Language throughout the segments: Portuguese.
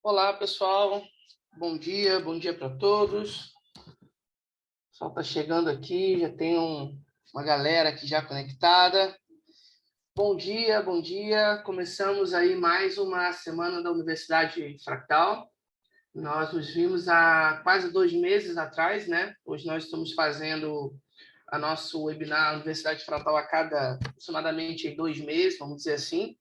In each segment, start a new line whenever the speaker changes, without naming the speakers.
Olá, pessoal. Bom dia para todos. O pessoal está chegando aqui, já tem uma galera aqui já conectada. Bom dia, bom dia. Começamos aí mais uma semana da Universidade Fractal. Nós nos vimos há quase 2 meses atrás, né? Hoje nós estamos fazendo a nosso webinar Universidade Fractal a cada aproximadamente 2 meses, vamos dizer assim.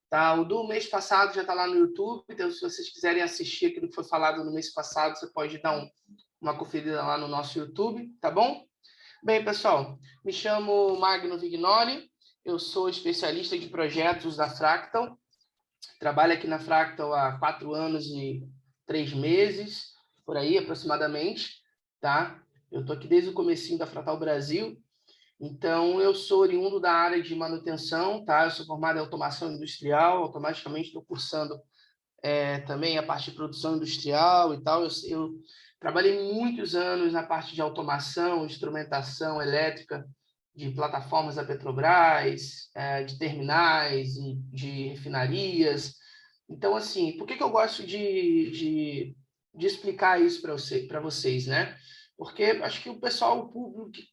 Tá? O do mês passado já está lá no YouTube, então se vocês quiserem assistir aquilo que foi falado no mês passado, você pode dar uma conferida lá no nosso YouTube, tá bom? Bem, pessoal, me chamo Magno Vignoli, eu sou especialista de projetos da Fractal, trabalho aqui na Fractal há 4 anos e 3 meses, por aí aproximadamente, tá? Eu estou aqui desde o comecinho da Fractal Brasil. Então, eu sou oriundo da área de manutenção, tá? Eu sou formado em automação industrial, automaticamente estou cursando também a parte de produção industrial e tal. Eu trabalhei muitos anos na parte de automação, instrumentação elétrica de plataformas da Petrobras, de terminais e de refinarias. Então, assim, por que eu gosto de explicar isso para vocês, né? Porque acho que o pessoal,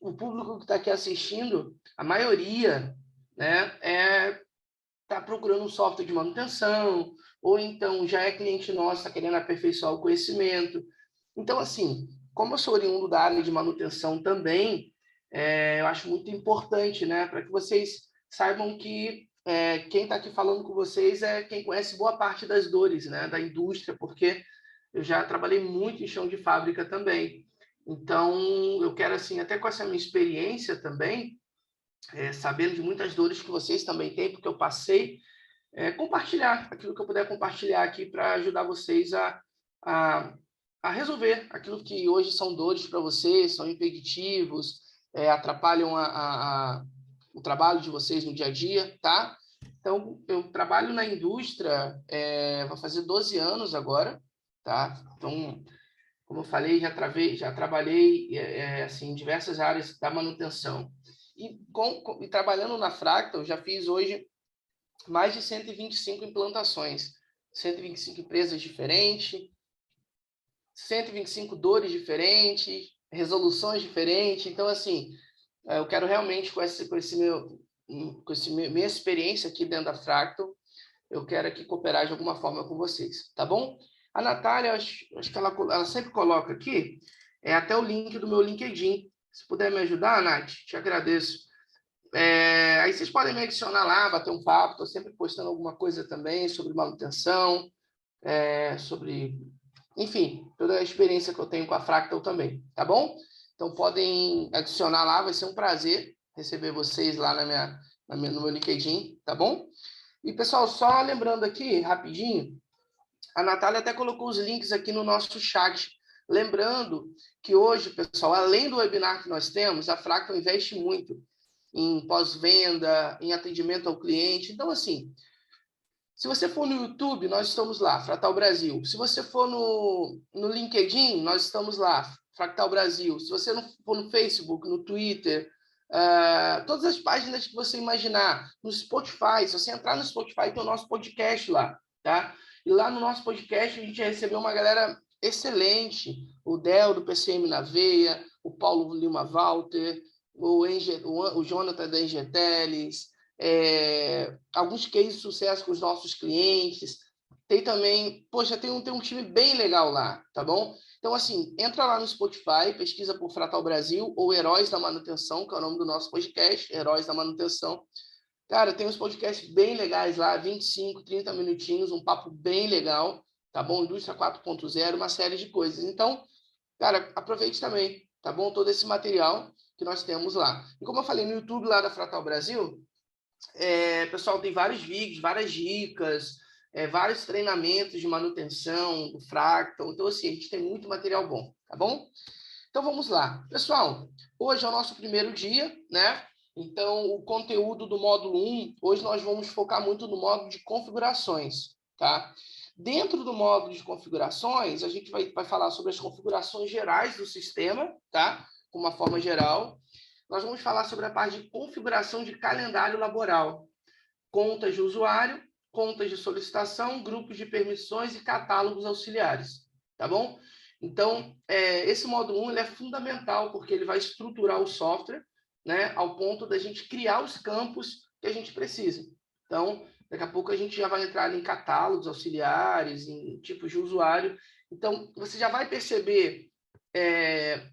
o público que está aqui assistindo, a maioria, né, está procurando um software de manutenção, ou então já é cliente nosso, está querendo aperfeiçoar o conhecimento. Então, assim, como eu sou oriundo da área de manutenção também, eu acho muito importante, né, para que vocês saibam que quem está aqui falando com vocês é quem conhece boa parte das dores, né, da indústria, porque eu já trabalhei muito em chão de fábrica também. Então, eu quero, assim, até com essa minha experiência também, sabendo de muitas dores que vocês também têm, porque eu passei, compartilhar aquilo que eu puder compartilhar aqui para ajudar vocês a, a resolver aquilo que hoje são dores para vocês, são impeditivos, atrapalham o trabalho de vocês no dia a dia, tá? Então, eu trabalho na indústria, vai fazer 12 anos agora, tá? Então, como eu falei, já trabalhei assim, em diversas áreas da manutenção. E trabalhando na Fractal, já fiz hoje mais de 125 implantações, 125 empresas diferentes, 125 dores diferentes, resoluções diferentes. Então, assim, eu quero realmente, minha experiência aqui dentro da Fractal, eu quero aqui cooperar de alguma forma com vocês, tá bom? A Natália, acho que ela sempre coloca aqui, até o link do meu LinkedIn. Se puder me ajudar, Nath, te agradeço. Aí vocês podem me adicionar lá, bater um papo. Estou sempre postando alguma coisa também sobre manutenção, sobre, enfim, toda a experiência que eu tenho com a Fractal também, tá bom? Então podem adicionar lá, vai ser um prazer receber vocês lá no meu LinkedIn, tá bom? E pessoal, só lembrando aqui, rapidinho, a Natália até colocou os links aqui no nosso chat. Lembrando que hoje, pessoal, além do webinar que nós temos, a Fractal investe muito em pós-venda, em atendimento ao cliente. Então, assim, se você for no YouTube, nós estamos lá, Fractal Brasil. Se você for no LinkedIn, nós estamos lá, Fractal Brasil. Se você não for no Facebook, no Twitter, todas as páginas que você imaginar, no Spotify, se você entrar no Spotify, tem o nosso podcast lá, tá? E lá no nosso podcast a gente já recebeu uma galera excelente, o Del do PCM na Veia, o Paulo Lima Walter, o Jonathan da Engeteles, alguns cases de sucesso com os nossos clientes. Tem também, poxa, tem um time bem legal lá, tá bom? Então, assim, entra lá no Spotify, pesquisa por Fratal Brasil ou Heróis da Manutenção, que é o nome do nosso podcast, Heróis da Manutenção. Cara, tem uns podcasts bem legais lá, 25, 30 minutinhos, um papo bem legal, tá bom? Indústria 4.0, uma série de coisas. Então, cara, aproveite também, tá bom? Todo esse material que nós temos lá. E como eu falei, no YouTube lá da Fratal Brasil, pessoal, tem vários vídeos, várias dicas, vários treinamentos de manutenção do Fractal. Então, assim, a gente tem muito material bom, tá bom? Então, vamos lá. Pessoal, hoje é o nosso primeiro dia, né? Então, o conteúdo do módulo 1, hoje nós vamos focar muito no módulo de configurações, tá? Dentro do módulo de configurações, a gente vai falar sobre as configurações gerais do sistema, tá? Com uma forma geral. Nós vamos falar sobre a parte de configuração de calendário laboral, contas de usuário contas de solicitação, grupos de permissões e catálogos auxiliares, tá bom? Então, esse módulo 1 ele é fundamental, porque ele vai estruturar o software, né, ao ponto da gente criar os campos que a gente precisa. Então, daqui a pouco a gente já vai entrar em catálogos auxiliares, em tipos de usuário. Então, você já vai perceber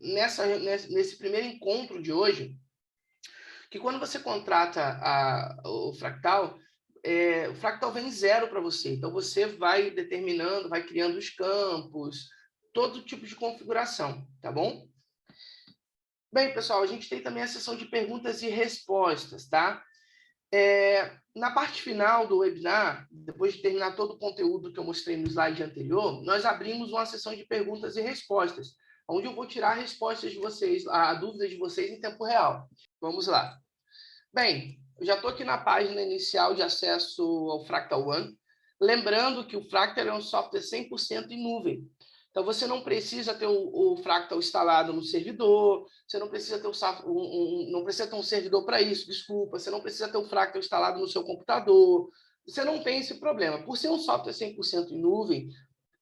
nesse primeiro encontro de hoje, que quando você contrata o Fractal, o Fractal vem zero para você. Então, você vai determinando, vai criando os campos, todo tipo de configuração, tá bom? Bem, pessoal, a gente tem também a sessão de perguntas e respostas, tá? Na parte final do webinar, depois de terminar todo o conteúdo que eu mostrei no slide anterior, nós abrimos uma sessão de perguntas e respostas, onde eu vou tirar respostas de vocês, a dúvidas de vocês em tempo real. Vamos lá. Bem, eu já estou aqui na página inicial de acesso ao Fractal One. Lembrando que o Fractal é um software 100% em nuvem. Então, você não precisa ter o Fractal instalado no servidor, você não precisa ter não precisa ter um servidor para isso, desculpa, você não precisa ter o Fractal instalado no seu computador, você não tem esse problema. Por ser um software 100% em nuvem,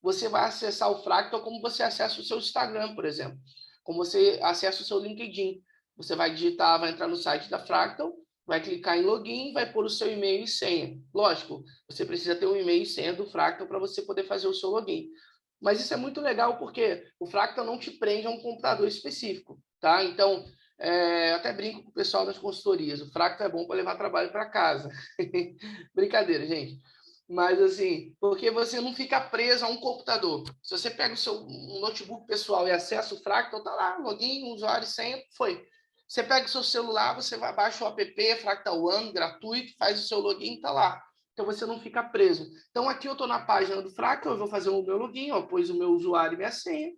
você vai acessar o Fractal como você acessa o seu Instagram, por exemplo, como você acessa o seu LinkedIn. Você vai digitar, vai entrar no site da Fractal, vai clicar em login, vai pôr o seu e-mail e senha. Lógico, você precisa ter um e-mail e senha do Fractal para você poder fazer o seu login. Mas isso é muito legal porque o Fractal não te prende a um computador específico, tá? Então, eu até brinco com o pessoal das consultorias, o Fractal é bom para levar trabalho para casa. Brincadeira, gente. Mas assim, porque você não fica preso a um computador. Se você pega o seu notebook pessoal e acessa o Fractal, tá lá, login, usuário, senha, foi. Você pega o seu celular, você vai baixa o app Fractal One, gratuito, faz o seu login, tá lá. Então você não fica preso. Então aqui eu estou na página do Fractal, eu vou fazer o meu login, ó, pôs o meu usuário e minha senha.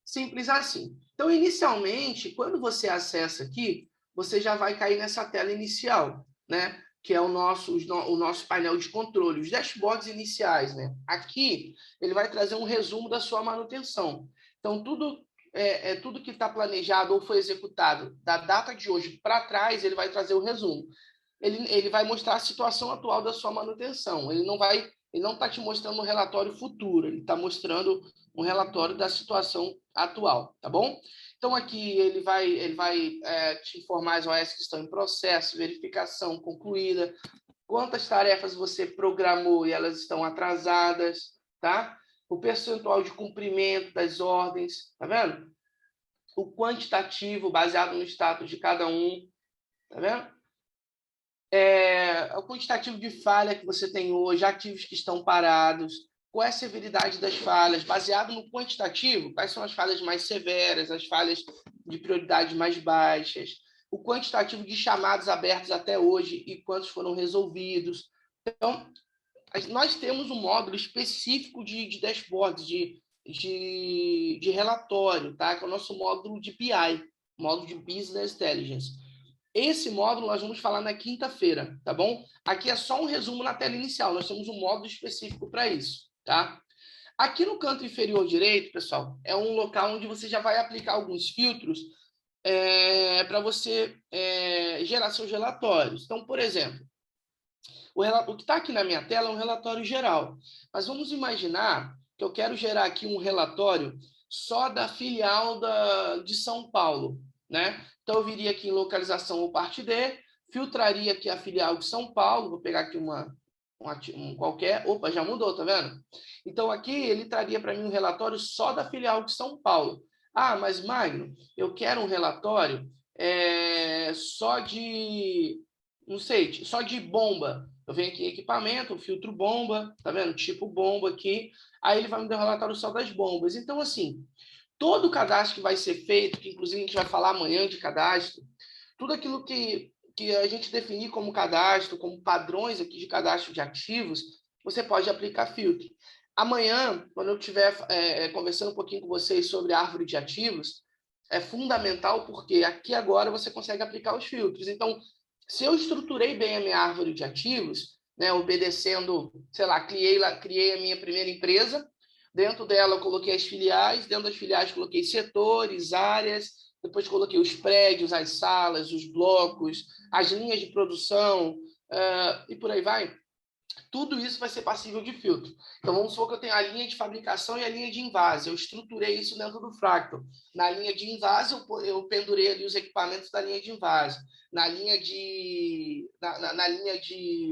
Simples assim. Então, inicialmente, quando você acessa aqui, você já vai cair nessa tela inicial, né? Que é o nosso painel de controle, os dashboards iniciais, né? Aqui, ele vai trazer um resumo da sua manutenção. Então, tudo que está planejado ou foi executado da data de hoje para trás, ele vai trazer o resumo. Ele vai mostrar a situação atual da sua manutenção. Ele não está te mostrando um relatório futuro, ele está mostrando um relatório da situação atual, tá bom? Então, aqui ele vai te informar as OS que estão em processo, verificação concluída, quantas tarefas você programou e elas estão atrasadas, tá? O percentual de cumprimento das ordens, tá vendo? O quantitativo baseado no status de cada um, tá vendo? O quantitativo de falha que você tem hoje, ativos que estão parados, qual é a severidade das falhas, baseado no quantitativo, quais são as falhas mais severas, as falhas de prioridade mais baixas, o quantitativo de chamados abertos até hoje e quantos foram resolvidos. Então, nós temos um módulo específico de dashboards, de relatório, tá? Que é o nosso módulo de BI, módulo de Business Intelligence. Esse módulo nós vamos falar na quinta-feira, tá bom? Aqui é só um resumo na tela inicial, nós temos um módulo específico para isso, tá? Aqui no canto inferior direito, pessoal, é um local onde você já vai aplicar alguns filtros para você gerar seus relatórios. Então, por exemplo, o que está aqui na minha tela é um relatório geral, mas vamos imaginar que eu quero gerar aqui um relatório só da filial de São Paulo, né? Então, eu viria aqui em localização ou parte D, filtraria aqui a filial de São Paulo, vou pegar aqui um qualquer, opa, já mudou, tá vendo? Então, aqui ele traria para mim um relatório só da filial de São Paulo. Ah, mas Magno, eu quero um relatório só de, não sei, só de bomba. Eu venho aqui em equipamento, filtro bomba, tá vendo? Tipo bomba aqui. Aí ele vai me dar um relatório só das bombas. Então, assim, todo o cadastro que vai ser feito, que inclusive a gente vai falar amanhã de cadastro, tudo aquilo que a gente definir como cadastro, como padrões aqui de cadastro de ativos, você pode aplicar filtro. Amanhã, quando eu estiver conversando um pouquinho com vocês sobre a árvore de ativos, é fundamental porque aqui agora você consegue aplicar os filtros. Então, se eu estruturei bem a minha árvore de ativos, né, obedecendo, sei lá, criei a minha primeira empresa, dentro dela eu coloquei as filiais, dentro das filiais coloquei setores, áreas, depois coloquei os prédios, as salas, os blocos, as linhas de produção, e por aí vai. Tudo isso vai ser passível de filtro. Então, vamos supor que eu tenho a linha de fabricação e a linha de invase. Eu estruturei isso dentro do Fractal. Na linha de invase, eu pendurei ali os equipamentos da linha de invase. Na linha de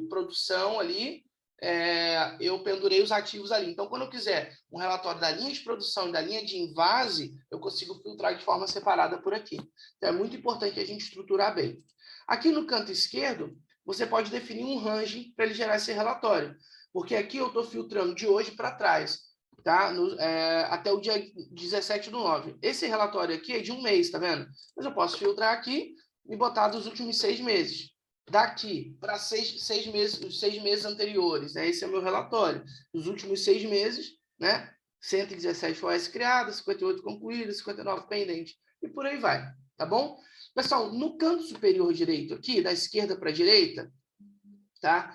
produção ali, eu pendurei os ativos ali. Então, quando eu quiser um relatório da linha de produção e da linha de invase, eu consigo filtrar de forma separada por aqui. Então, é muito importante a gente estruturar bem. Aqui no canto esquerdo, você pode definir um range para ele gerar esse relatório. Porque aqui eu estou filtrando de hoje para trás, tá? Até o dia 17/9. Esse relatório aqui é de um mês, tá vendo? Mas eu posso filtrar aqui e botar dos últimos 6 meses. Daqui para 6 meses, os 6 meses anteriores, né? Esse é o meu relatório. Os últimos 6 meses, né? 117 OS criadas, 58 concluídas, 59 pendentes. E por aí vai, tá bom? Pessoal, no canto superior direito aqui, da esquerda para a direita, tá?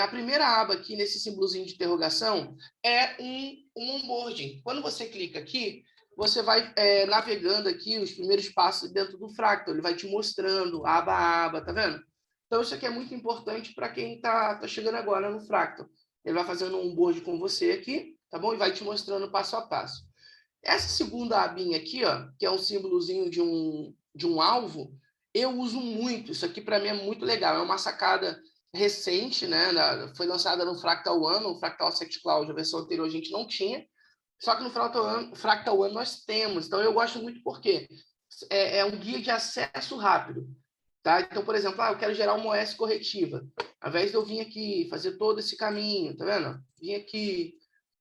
A primeira aba aqui, nesse símbolozinho de interrogação, é um onboarding. Quando você clica aqui, você vai navegando aqui os primeiros passos dentro do Fractal. Ele vai te mostrando aba a aba, tá vendo? Então, isso aqui é muito importante para quem tá chegando agora no Fractal. Ele vai fazendo um onboard com você aqui, tá bom? E vai te mostrando passo a passo. Essa segunda abinha aqui, ó, que é um símbolozinho de um alvo, eu uso muito. Isso aqui para mim é muito legal. É uma sacada recente, né? Foi lançada no Fractal One, no Fractal Asset Cloud, a versão anterior a gente não tinha. Só que no Fractal One nós temos. Então eu gosto muito porque é um guia de acesso rápido. Tá? Então, por exemplo, eu quero gerar uma OS corretiva. Ao invés de eu vir aqui fazer todo esse caminho, tá vendo? Vim aqui,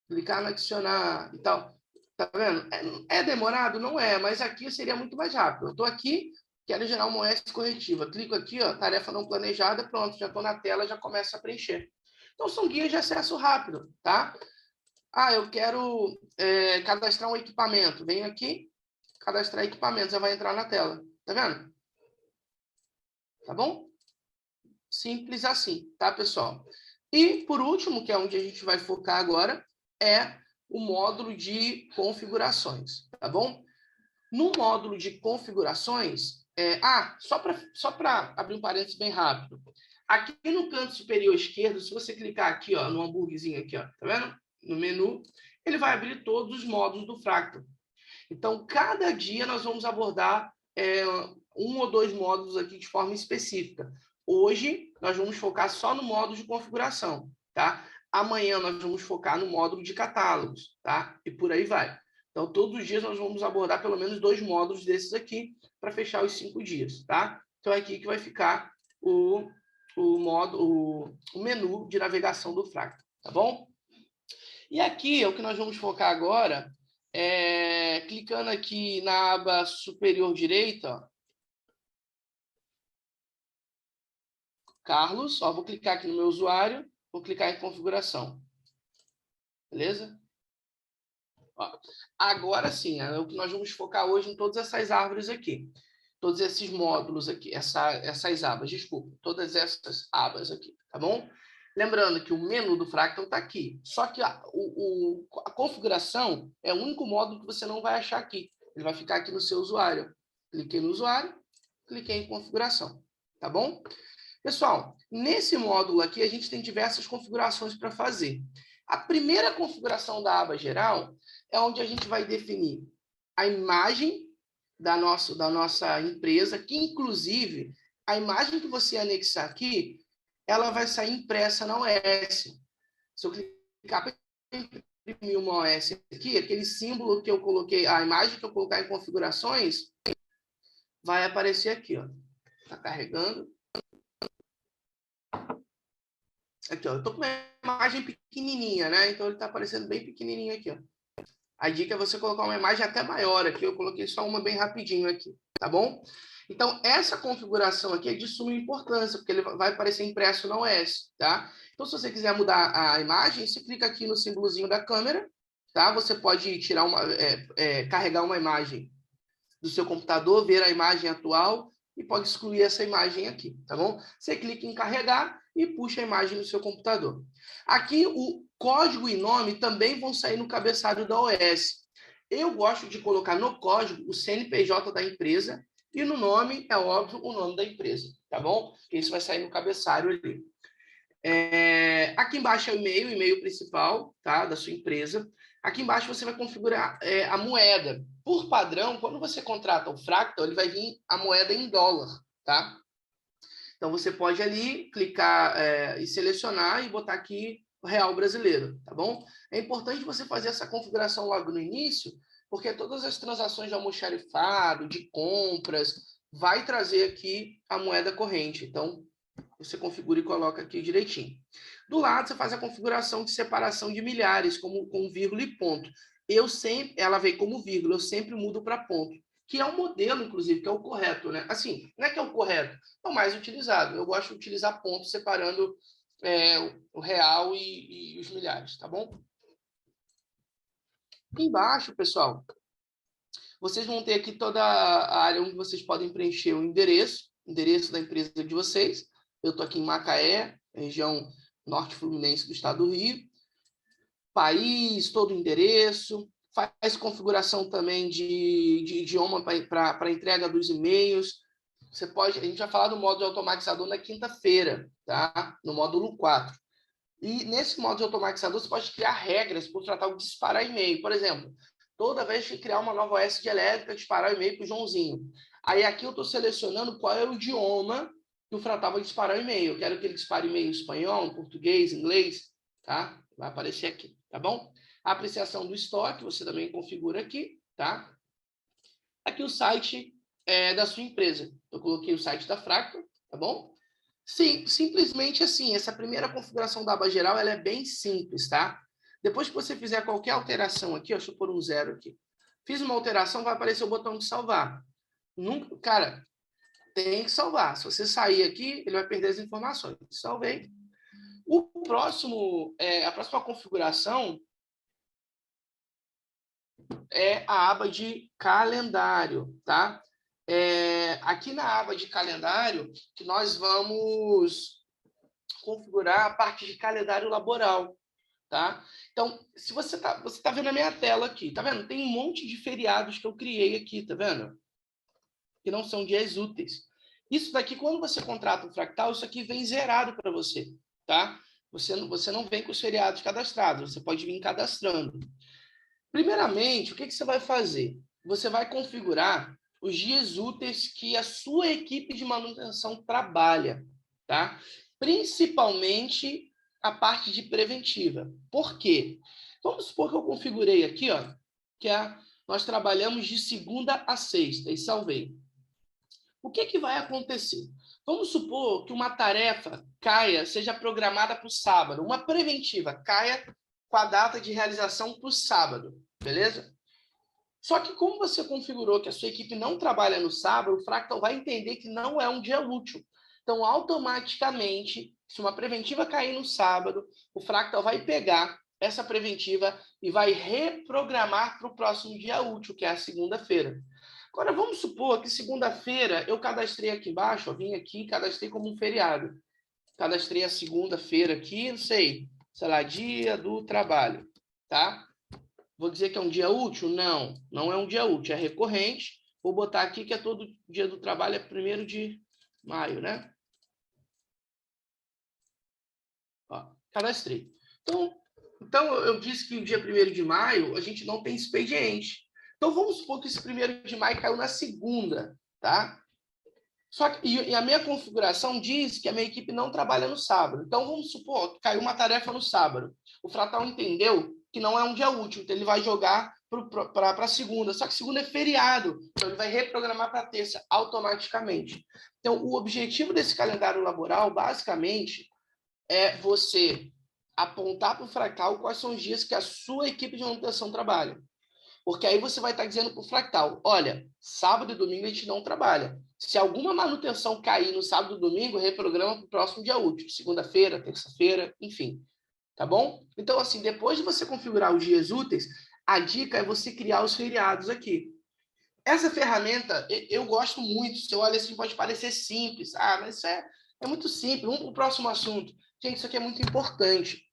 clicar no adicionar e tal. Tá vendo? É demorado? Não é, mas aqui seria muito mais rápido. Eu estou aqui, quero gerar uma OS corretiva. Clico aqui, ó, tarefa não planejada, pronto, já estou na tela, já começa a preencher. Então, são guias de acesso rápido, tá? Eu quero cadastrar um equipamento. Venho aqui, cadastrar equipamento, já vai entrar na tela. Tá vendo? Tá bom? Simples assim, tá, pessoal? E, por último, que é onde a gente vai focar agora, é o módulo de configurações, tá bom? No módulo de configurações, só para abrir um parênteses bem rápido, aqui no canto superior esquerdo, se você clicar aqui, ó, no hambúrguerzinho aqui, ó, tá vendo? No menu, ele vai abrir todos os módulos do Fractal. Então, cada dia nós vamos abordar um ou dois módulos aqui de forma específica. Hoje, nós vamos focar só no módulo de configuração, tá? Amanhã, nós vamos focar no módulo de catálogos, tá? E por aí vai. Então, todos os dias nós vamos abordar pelo menos 2 módulos desses aqui para fechar os 5 dias, tá? Então, é aqui que vai ficar o menu de navegação do Fractal, tá bom? E aqui é o que nós vamos focar agora, clicando aqui na aba superior direita, ó, Carlos, ó, vou clicar aqui no meu usuário, vou clicar em configuração. Beleza? Ó, agora sim, é o que nós vamos focar hoje em todas essas árvores aqui. Todos esses módulos aqui, essas abas, desculpa, todas essas abas aqui, tá bom? Lembrando que o menu do Fractal está aqui. Só que a configuração é o único módulo que você não vai achar aqui. Ele vai ficar aqui no seu usuário. Cliquei no usuário, cliquei em configuração, tá bom? Pessoal, nesse módulo aqui, a gente tem diversas configurações para fazer. A primeira configuração da aba geral é onde a gente vai definir a imagem da nossa empresa, que, inclusive, a imagem que você anexar aqui, ela vai sair impressa na OS. Se eu clicar para imprimir uma OS aqui, aquele símbolo que eu coloquei, a imagem que eu colocar em configurações, vai aparecer aqui, ó. Está carregando. Aqui, ó, eu estou com uma imagem pequenininha, né? Então, ele está aparecendo bem pequenininho aqui, ó. A dica é você colocar uma imagem até maior aqui. Eu coloquei só uma bem rapidinho aqui, tá bom? Então, essa configuração aqui é de suma importância, porque ele vai aparecer impresso na OS, tá? Então, se você quiser mudar a imagem, você clica aqui no símbolozinho da câmera, tá? Você pode tirar carregar uma imagem do seu computador, ver a imagem atual e pode excluir essa imagem aqui, tá bom? Você clica em carregar e puxa a imagem no seu computador. Aqui, o código e nome também vão sair no cabeçalho da OS. Eu gosto de colocar no código o CNPJ da empresa E no nome, é óbvio, o nome da empresa, tá bom? Porque isso vai sair no cabeçalho ali. Aqui embaixo é o e-mail principal, tá? Da sua empresa. Aqui embaixo você vai configurar a moeda. Por padrão, quando você contrata o Fractal, ele vai vir a moeda em dólar, tá? Então você pode ali clicar e selecionar e botar aqui o real brasileiro, tá bom? É importante você fazer essa configuração logo no início, porque todas as transações de almoxarifado, de compras, vai trazer aqui a moeda corrente. Então, você configura e coloca aqui direitinho. Do lado, você faz a configuração de separação de milhares, como com vírgula e ponto. Ela vem como vírgula, eu sempre mudo para ponto, que é um modelo, inclusive, que é o correto, né? Assim, não é que é o correto, é o mais utilizado. Eu gosto de utilizar ponto separando o real e os milhares, tá bom? Aqui embaixo, pessoal, vocês vão ter aqui toda a área onde vocês podem preencher o endereço da empresa de vocês. Eu estou aqui em Macaé, região norte fluminense do estado do Rio. País, todo o endereço. Faz configuração também de idioma para entrega dos e-mails. A gente vai falar do módulo automatizador na quinta-feira, tá? No módulo 4. E nesse módulo automatizador, você pode criar regras para o Fractal disparar e-mail. Por exemplo, toda vez que criar uma nova OS de elétrica, disparar o e-mail para o Joãozinho. Aí aqui eu estou selecionando qual é o idioma que o Fractal vai disparar o e-mail. Eu quero que ele dispare e-mail em espanhol, em português, em inglês, tá? Vai aparecer aqui, tá bom? A apreciação do estoque, você também configura aqui, tá? Aqui o site da sua empresa. Eu coloquei o site da Fractal, tá bom? Sim, simplesmente assim, essa primeira configuração da aba geral, ela é bem simples, tá? Depois que você fizer qualquer alteração aqui, deixa eu pôr um 0 aqui. Fiz uma alteração, vai aparecer o botão de salvar. Nunca, cara, tem que salvar. Se você sair aqui, ele vai perder as informações. Salvei. A próxima configuração é a aba de calendário, tá? Aqui na aba de calendário, que nós vamos configurar a parte de calendário laboral, tá? Então, se você tá vendo a minha tela aqui, tá vendo? Tem um monte de feriados que eu criei aqui, tá vendo? Que não são dias úteis. Isso daqui, quando você contrata um Fractal, isso aqui vem zerado para você, tá? Você não vem com os feriados cadastrados, você pode vir cadastrando. Primeiramente, o que você vai fazer? Você vai configurar os dias úteis que a sua equipe de manutenção trabalha, tá? Principalmente a parte de preventiva. Por quê? Vamos supor que eu configurei aqui, ó, nós trabalhamos de segunda a sexta e salvei. O que vai acontecer? Vamos supor que uma tarefa seja programada para o sábado, uma preventiva caia com a data de realização para o sábado, beleza? Só que como você configurou que a sua equipe não trabalha no sábado, o Fractal vai entender que não é um dia útil. Então, automaticamente, se uma preventiva cair no sábado, o Fractal vai pegar essa preventiva e vai reprogramar para o próximo dia útil, que é a segunda-feira. Agora, vamos supor que segunda-feira eu cadastrei aqui embaixo, eu vim aqui e cadastrei como um feriado. Cadastrei a segunda-feira aqui, não sei lá, dia do trabalho, tá? Vou dizer que é um dia útil? Não, não é um dia útil, é recorrente. Vou botar aqui que é todo dia do trabalho, é 1º de maio, né? Ó, cadastrei. Então, eu disse que o dia 1º de maio a gente não tem expediente. Então, vamos supor que esse 1º de maio caiu na segunda, tá? Só que, e a minha configuração diz que a minha equipe não trabalha no sábado. Então, vamos supor que caiu uma tarefa no sábado. O Fractal entendeu que não é um dia útil, então ele vai jogar para segunda. Só que segunda é feriado, então ele vai reprogramar para terça automaticamente. Então, o objetivo desse calendário laboral, basicamente, é você apontar para o Fractal quais são os dias que a sua equipe de manutenção trabalha. Porque aí você vai estar dizendo para o Fractal, olha, sábado e domingo a gente não trabalha. Se alguma manutenção cair no sábado e domingo, reprograma para o próximo dia útil, segunda-feira, terça-feira, enfim. Tá bom? Então, assim, depois de você configurar os dias úteis, a dica é você criar os feriados aqui. Essa ferramenta, eu gosto muito. Você olha assim, pode parecer simples. Ah, mas isso é muito simples. Vamos para o próximo assunto. Gente, isso aqui é muito importante.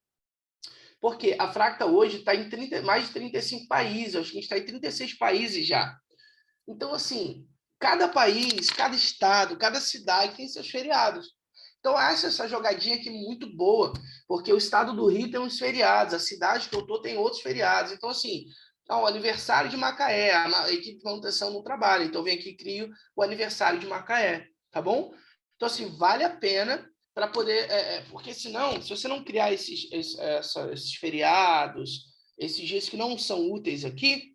Porque a Fractal hoje está em mais de 35 países. Acho que a gente está em 36 países já. Então, assim, cada país, cada estado, cada cidade tem seus feriados. Então, eu acho essa jogadinha aqui muito boa, porque o estado do Rio tem uns feriados, a cidade que eu estou tem outros feriados. Então, assim, o aniversário de Macaé, a equipe de manutenção não trabalha, então vem aqui e crio o aniversário de Macaé, tá bom? Então, assim, vale a pena para poder... porque senão, se você não criar esses feriados, esses dias que não são úteis aqui,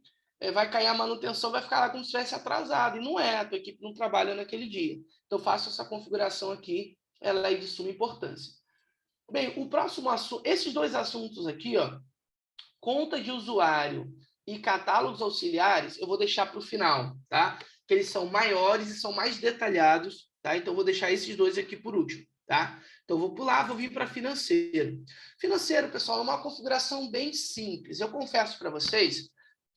vai cair a manutenção, vai ficar lá como se estivesse atrasado, e não é, a tua equipe não trabalha naquele dia. Então, faça essa configuração aqui, ela é de suma importância. Bem, o próximo assunto, esses dois assuntos aqui, ó, conta de usuário e catálogos auxiliares, eu vou deixar para o final, tá? Porque eles são maiores e são mais detalhados, tá? Então, eu vou deixar esses dois aqui por último, tá? Então, eu vou pular, vou vir para financeiro. Financeiro, pessoal, é uma configuração bem simples. Eu confesso para vocês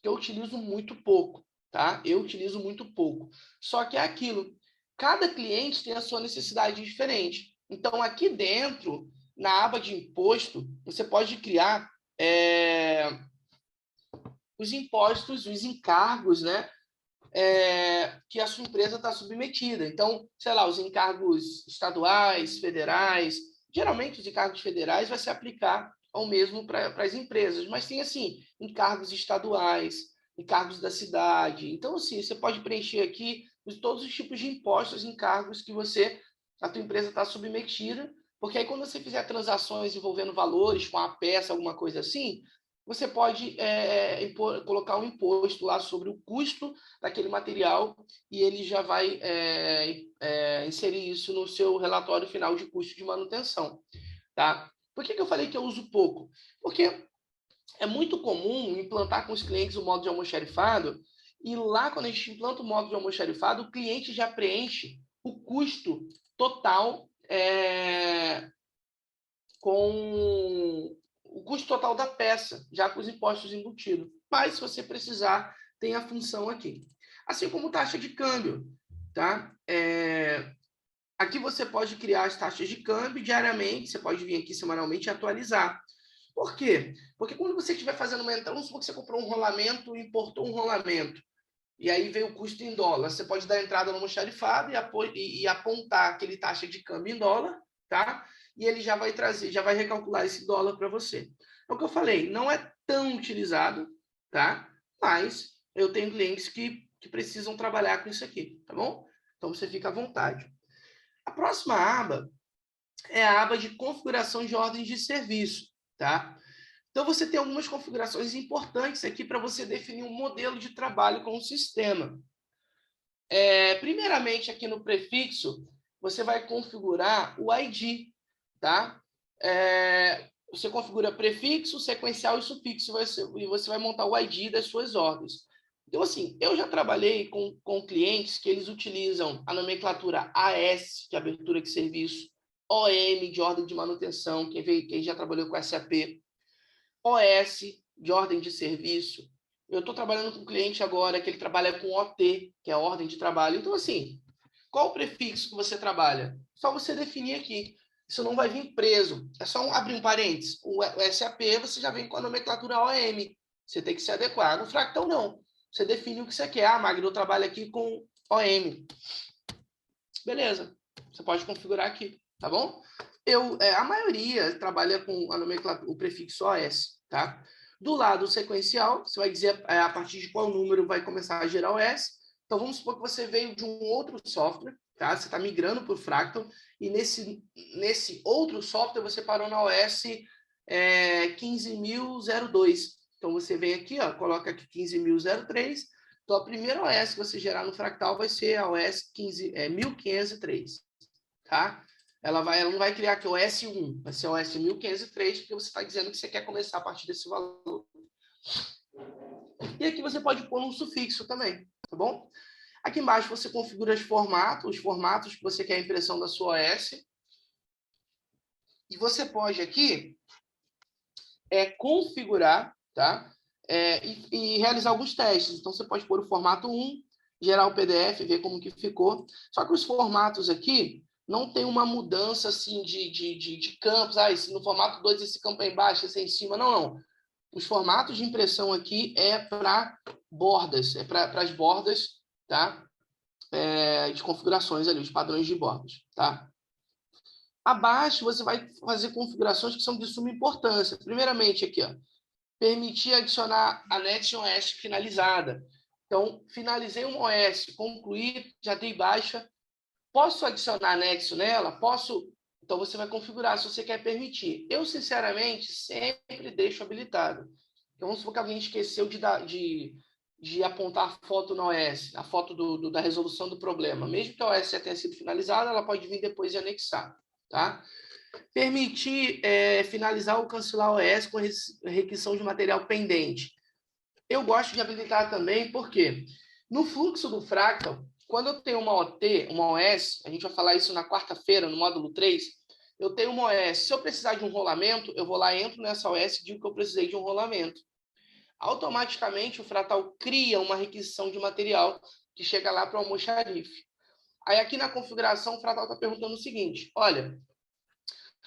que eu utilizo muito pouco, tá? Eu utilizo muito pouco. Só que é aquilo, cada cliente tem a sua necessidade diferente. Então, aqui dentro, na aba de imposto, você pode criar os impostos, os encargos, né? Que a sua empresa está submetida. Então, sei lá, os encargos estaduais, federais, geralmente os encargos federais vai se aplicar ao mesmo para as empresas, mas tem, assim, encargos estaduais, encargos da cidade. Então, assim, você pode preencher aqui todos os tipos de impostos, encargos que a tua empresa está submetida, porque aí quando você fizer transações envolvendo valores com a peça, alguma coisa assim, você pode colocar um imposto lá sobre o custo daquele material e ele já vai inserir isso no seu relatório final de custo de manutenção. Tá? Por que eu falei que eu uso pouco? Porque é muito comum implantar com os clientes o modo de almoxarifado e lá, quando a gente implanta o modo de almoxarifado, o cliente já preenche o custo total com o custo total da peça, já com os impostos embutidos. Mas, se você precisar, tem a função aqui. Assim como taxa de câmbio. Tá? Aqui você pode criar as taxas de câmbio diariamente, você pode vir aqui semanalmente e atualizar. Por quê? Porque quando você estiver fazendo uma entrada, vamos supor que você comprou um rolamento e importou um rolamento, e aí veio o custo em dólar. Você pode dar entrada no almoxarifado e apontar aquele taxa de câmbio em dólar, tá? E ele já vai trazer, já vai recalcular esse dólar para você. É o que eu falei, não é tão utilizado, tá? Mas eu tenho clientes que precisam trabalhar com isso aqui, tá bom? Então você fica à vontade. A próxima aba é a aba de configuração de ordens de serviço, tá? Então, você tem algumas configurações importantes aqui para você definir um modelo de trabalho com o sistema. Primeiramente, aqui no prefixo, você vai configurar o ID, tá? Você configura prefixo, sequencial e sufixo, e você vai montar o ID das suas ordens. Então, assim, eu já trabalhei com clientes que eles utilizam a nomenclatura AS, de abertura de serviço, OM, de ordem de manutenção, quem já trabalhou com SAP, OS, de ordem de serviço. Eu estou trabalhando com um cliente agora que ele trabalha com OT, que é a ordem de trabalho. Então, assim, qual o prefixo que você trabalha? Só você definir aqui. Isso não vai vir preso. É só abrir um parênteses. O SAP, você já vem com a nomenclatura OM. Você tem que se adequar. No Fractal, não. Você define o que você quer. Ah, Magno, eu trabalho aqui com OM. Beleza. Você pode configurar aqui, tá bom? A maioria trabalha com a nomenclatura, o prefixo OS, tá? Do lado sequencial, você vai dizer a partir de qual número vai começar a gerar OS. Então, vamos supor que você veio de um outro software, tá? Você está migrando para o Fractal, e nesse outro software você parou na OS 15.002. Então, você vem aqui, ó, coloca aqui 15.003. Então, a primeira OS que você gerar no Fractal vai ser a OS 1503, tá? Ela não vai criar aqui o S1, vai ser o S 1503, porque você está dizendo que você quer começar a partir desse valor. E aqui você pode pôr um sufixo também, tá bom? Aqui embaixo você configura os formatos que você quer a impressão da sua OS. E você pode aqui configurar, tá? E realizar alguns testes. Então, você pode pôr o formato 1, gerar o PDF, ver como que ficou. Só que os formatos aqui não tem uma mudança assim de campos. Se no formato 2 esse campo é embaixo, esse é em cima. Não, não. Os formatos de impressão aqui é para bordas, é para as bordas, tá? de configurações ali, os padrões de bordas, tá? Abaixo, você vai fazer configurações que são de suma importância. Primeiramente, aqui, ó, permitir adicionar anexo OS finalizada. Então, finalizei um OS, concluí, já dei baixa. Posso adicionar anexo nela? Posso? Então, você vai configurar se você quer permitir. Eu, sinceramente, sempre deixo habilitado. Então, vamos supor que alguém esqueceu de apontar a foto no OS, a foto da resolução do problema. Mesmo que a OS já tenha sido finalizada, ela pode vir depois e anexar. Tá? Permitir finalizar ou cancelar o OS com requisição de material pendente. Eu gosto de habilitar também, porque no fluxo do Fractal, quando eu tenho uma OT, uma OS, a gente vai falar isso na quarta-feira, no módulo 3, eu tenho uma OS. Se eu precisar de um rolamento, eu vou lá, entro nessa OS e digo que eu precisei de um rolamento. Automaticamente, o Fractal cria uma requisição de material que chega lá para o almoxarife. Aí, aqui na configuração, o Fractal está perguntando o seguinte, olha,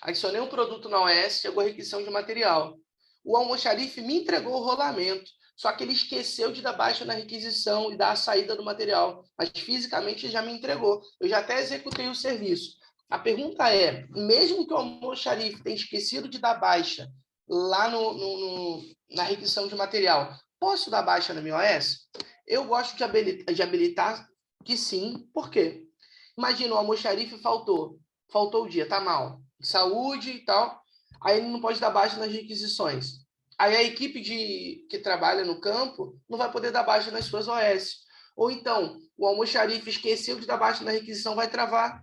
adicionei um produto na OS, chegou a requisição de material. O almoxarife me entregou o rolamento, só que ele esqueceu de dar baixa na requisição e dar a saída do material, mas fisicamente já me entregou. Eu já até executei o serviço. A pergunta é, mesmo que o almoxarife tenha esquecido de dar baixa lá na requisição de material, posso dar baixa na minha OS? Eu gosto de habilitar que sim. Por quê? Imagina, o almoxarife faltou o dia, tá mal, saúde e tal, aí ele não pode dar baixa nas requisições. Aí a equipe que trabalha no campo não vai poder dar baixa nas suas OS. Ou então, o almoxarife esqueceu de dar baixa na requisição, vai travar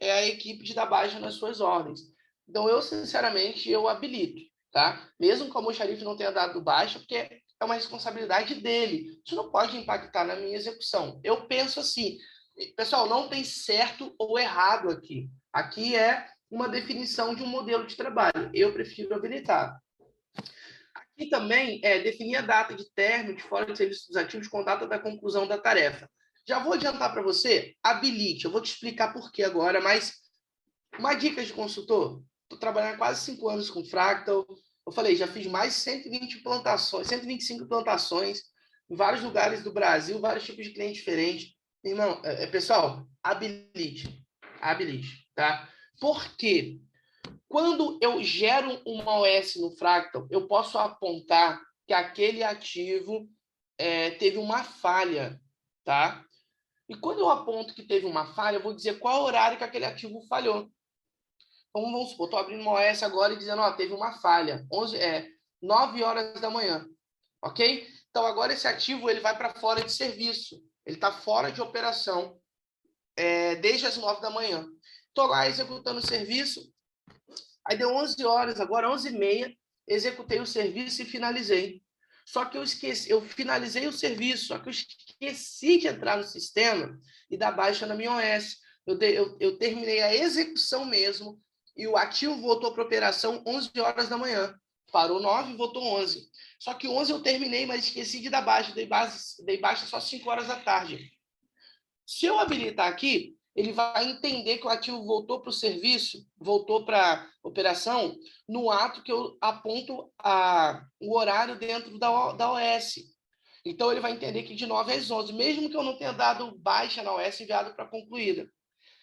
a equipe de dar baixa nas suas ordens. Então, eu, sinceramente, eu habilito, tá? Mesmo que o almoxarife não tenha dado baixa, porque é uma responsabilidade dele. Isso não pode impactar na minha execução. Eu penso assim, pessoal, não tem certo ou errado aqui. Aqui é uma definição de um modelo de trabalho. Eu prefiro habilitar. Aqui também é definir a data de término de fora de serviços dos ativos com data da conclusão da tarefa. Já vou adiantar para você, habilite. Eu vou te explicar por que agora, mas uma dica de consultor. Estou trabalhando há quase 5 anos com Fractal. Eu falei, já fiz mais de 120 plantações, 125 plantações em vários lugares do Brasil, vários tipos de clientes diferentes. Irmão, pessoal, habilite. Habilite, tá? Por quê? Quando eu gero uma OS no Fractal, eu posso apontar que aquele ativo teve uma falha, tá? E quando eu aponto que teve uma falha, eu vou dizer qual horário que aquele ativo falhou. Então, vamos supor, estou abrindo uma OS agora e dizendo, ó, teve uma falha, 9 horas da manhã, ok? Então, agora esse ativo ele vai para fora de serviço, ele está fora de operação desde as 9 da manhã. Estou lá executando o serviço, aí deu 11 horas, agora 11h30, executei o serviço e finalizei. Só que eu finalizei o serviço, só que eu esqueci de entrar no sistema e dar baixa na minha OS. Eu terminei a execução mesmo e o ativo voltou para operação 11 horas da manhã. Parou 9 e voltou 11. Só que 11 eu terminei, mas esqueci de dar baixa. Dei baixa só 5 horas da tarde. Se eu habilitar aqui, ele vai entender que o ativo voltou para o serviço, voltou para a operação, no ato que eu aponto o horário dentro da OS. Então, ele vai entender que de 9 às 11, mesmo que eu não tenha dado baixa na OS enviado para concluída.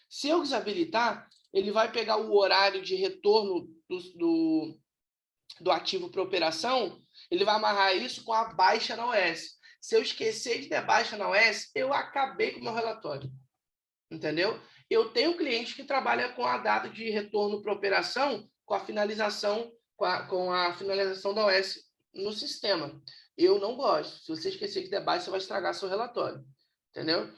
Se eu desabilitar, ele vai pegar o horário de retorno do ativo para operação, ele vai amarrar isso com a baixa na OS. Se eu esquecer de ter baixa na OS, eu acabei com o meu relatório. Entendeu? Eu tenho cliente que trabalha com a data de retorno para operação com a finalização, com a finalização da OS no sistema. Eu não gosto. Se você esquecer de ter baixa, você vai estragar seu relatório. Entendeu?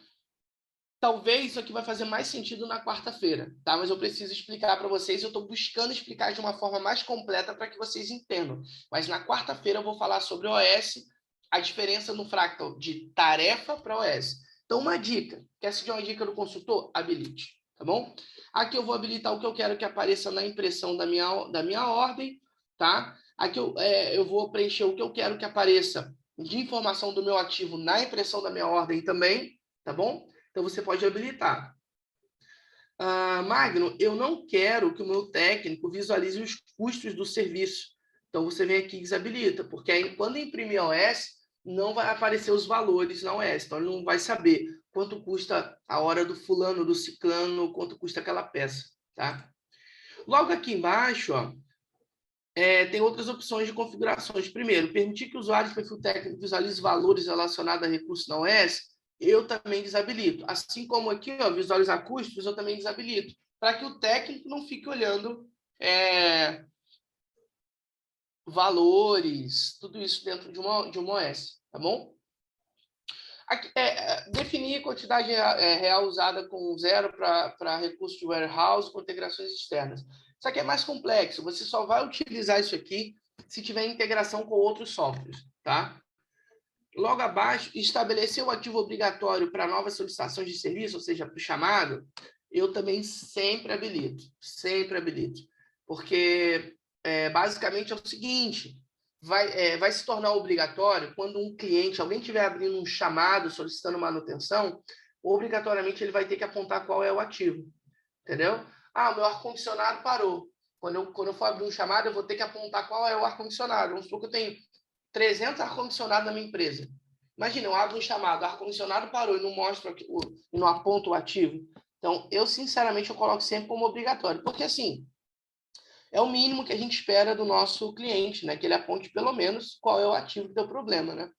Talvez isso aqui vai fazer mais sentido na quarta-feira, tá? Mas eu preciso explicar para vocês. Eu estou buscando explicar de uma forma mais completa para que vocês entendam. Mas na quarta-feira eu vou falar sobre OS, a diferença no Fractal de tarefa para OS. Então, uma dica. Quer seguir uma dica do consultor? Habilite, tá bom? Aqui eu vou habilitar o que eu quero que apareça na impressão da minha ordem, tá? Aqui eu vou preencher o que eu quero que apareça de informação do meu ativo na impressão da minha ordem também, tá bom? Então, você pode habilitar. Magno, eu não quero que o meu técnico visualize os custos do serviço. Então, você vem aqui e desabilita, porque aí, quando imprimir a OS, não vai aparecer os valores na OS. Então, ele não vai saber quanto custa a hora do fulano, do ciclano, quanto custa aquela peça, tá? Logo aqui embaixo, ó, tem outras opções de configurações. Primeiro, permitir que o usuário de perfil técnico visualize valores relacionados a recursos na OS, eu também desabilito. Assim como aqui, ó, visualizar custos, eu também desabilito, para que o técnico não fique olhando valores, tudo isso dentro de uma OS, tá bom? Aqui, definir a quantidade real usada com zero para recursos de warehouse com integrações externas. Isso aqui é mais complexo. Você só vai utilizar isso aqui se tiver integração com outros softwares, tá? Logo abaixo, estabelecer o ativo obrigatório para novas solicitações de serviço, ou seja, para o chamado, eu também sempre habilito. Porque, basicamente, é o seguinte, vai se tornar obrigatório quando um cliente, alguém estiver abrindo um chamado, solicitando manutenção, obrigatoriamente ele vai ter que apontar qual é o ativo, entendeu? Ah, o meu ar-condicionado parou. Quando eu for abrir um chamado, eu vou ter que apontar qual é o ar-condicionado. Vamos supor que eu tenho 300 ar-condicionados na minha empresa. Imagina, eu abro um chamado, ar-condicionado parou e não mostra e não aponta o ativo. Então, eu, sinceramente, eu coloco sempre como obrigatório. Porque, assim, é o mínimo que a gente espera do nosso cliente, né? Que ele aponte pelo menos qual é o ativo que deu problema, né?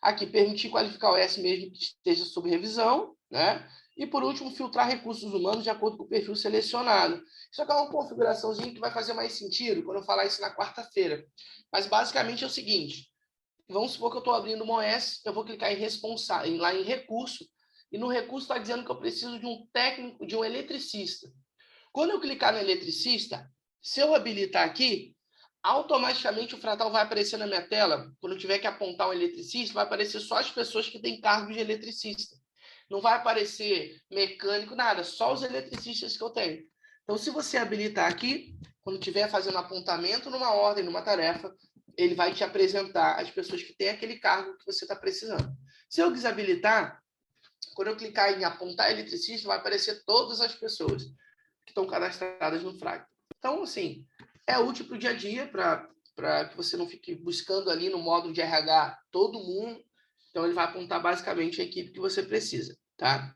Aqui, permitir qualificar o S mesmo que esteja sob revisão, né? E, por último, filtrar recursos humanos de acordo com o perfil selecionado. Isso aqui é uma configuraçãozinha que vai fazer mais sentido quando eu falar isso na quarta-feira. Mas, basicamente, é o seguinte. Vamos supor que eu estou abrindo uma OS, eu vou clicar lá em recurso, e no recurso está dizendo que eu preciso de um técnico, de um eletricista. Quando eu clicar no eletricista, se eu habilitar aqui, automaticamente o fratal vai aparecer na minha tela. Quando eu tiver que apontar um eletricista, vai aparecer só as pessoas que têm cargo de eletricista. Não vai aparecer mecânico, nada, só os eletricistas que eu tenho. Então, se você habilitar aqui, quando estiver fazendo apontamento numa ordem, numa tarefa, ele vai te apresentar as pessoas que têm aquele cargo que você está precisando. Se eu desabilitar, quando eu clicar em apontar eletricista, vai aparecer todas as pessoas que estão cadastradas no Fractal. Então, assim, é útil para o dia a dia, para que você não fique buscando ali no módulo de RH todo mundo. Então, ele vai apontar basicamente a equipe que você precisa, tá?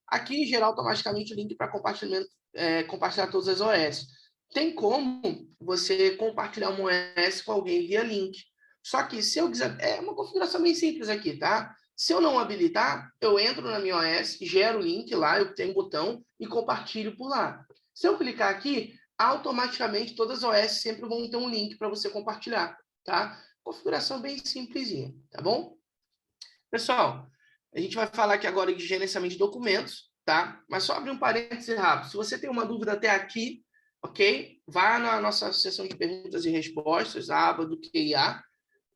Aqui, gerar automaticamente o link para compartilhar todas as OS. Tem como você compartilhar uma OS com alguém via link. Só que se eu quiser... É uma configuração bem simples aqui, tá? Se eu não habilitar, eu entro na minha OS, gero o link lá, eu tenho um botão e compartilho por lá. Se eu clicar aqui, automaticamente todas as OS sempre vão ter um link para você compartilhar, tá? Configuração bem simplesinha, tá bom? Pessoal, a gente vai falar aqui agora de gerenciamento de documentos, tá? Mas só abrir um parêntese rápido. Se você tem uma dúvida até aqui, ok? Vá na nossa seção de perguntas e respostas, a aba do QIA,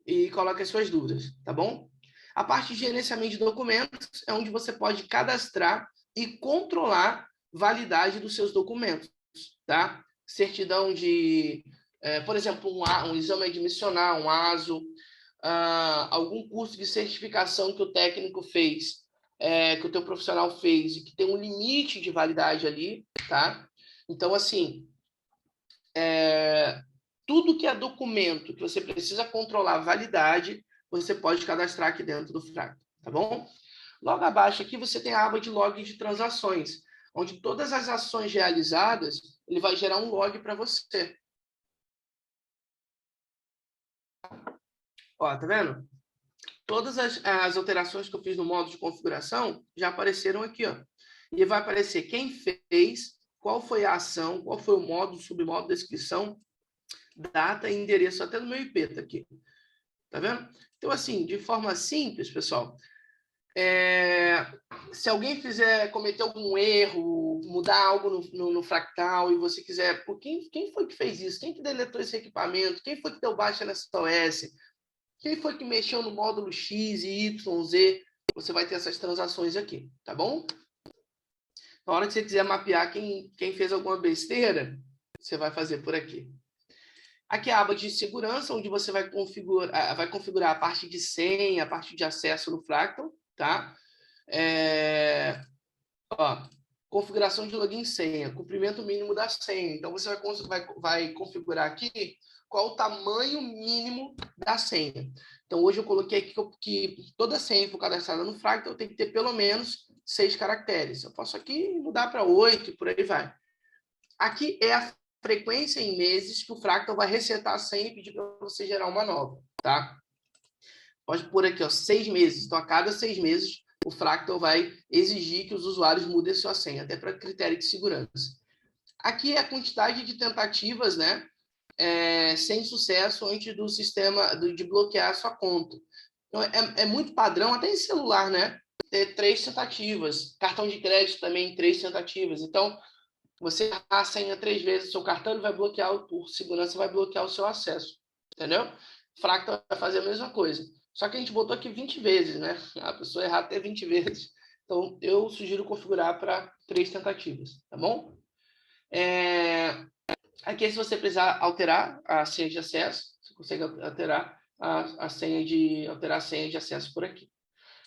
e coloque as suas dúvidas, tá bom? A parte de gerenciamento de documentos é onde você pode cadastrar e controlar validade dos seus documentos, tá? Certidão de, por exemplo, um exame admissional, um ASO, algum curso de certificação que o técnico fez, que o teu profissional fez, e que tem um limite de validade ali, tá? Então, assim, tudo que é documento que você precisa controlar a validade, você pode cadastrar aqui dentro do Fractal, tá bom? Logo abaixo aqui você tem a aba de log de transações, onde todas as ações realizadas, ele vai gerar um log para você. Ó, tá vendo? Todas as alterações que eu fiz no modo de configuração já apareceram aqui, ó. E vai aparecer quem fez, qual foi a ação, qual foi o modo, submodo, descrição, data e endereço, até no meu IP tá aqui. Tá vendo? Então, assim, de forma simples, pessoal, se alguém cometer algum erro, mudar algo no Fractal e você quiser... Quem foi que fez isso? Quem que deletou esse equipamento? Quem foi que deu baixa nessa OS? Quem foi que mexeu no módulo X e Y, Z? Você vai ter essas transações aqui, tá bom? Na hora que você quiser mapear quem fez alguma besteira, você vai fazer por aqui. Aqui é a aba de segurança, onde você vai configurar a parte de senha, a parte de acesso no Fractal, tá? Ó, configuração de login e senha, cumprimento mínimo da senha. Então, você vai configurar aqui qual o tamanho mínimo da senha. Então, hoje eu coloquei aqui que toda senha for cadastrada no Fractal tem que ter pelo menos 6 caracteres. Eu posso aqui mudar para 8 e por aí vai. Aqui é a frequência em meses que o Fractal vai resetar a senha e pedir para você gerar uma nova, tá? Pode pôr aqui, ó, 6 meses. Então, a cada 6 meses, o Fractal vai exigir que os usuários mudem sua senha, até para critério de segurança. Aqui é a quantidade de tentativas, né, sem sucesso antes do sistema de bloquear a sua conta. Então, é muito padrão, até em celular, né, ter 3 tentativas. Cartão de crédito também, 3 tentativas. Então, você errar a senha 3 vezes, o seu cartão vai bloquear, por segurança, vai bloquear o seu acesso. Entendeu? O Fractal vai fazer a mesma coisa. Só que a gente botou aqui 20 vezes, né? A pessoa errar até 20 vezes. Então, eu sugiro configurar para 3 tentativas, tá bom? Aqui, se você precisar alterar a senha de acesso, você consegue alterar a senha de acesso por aqui.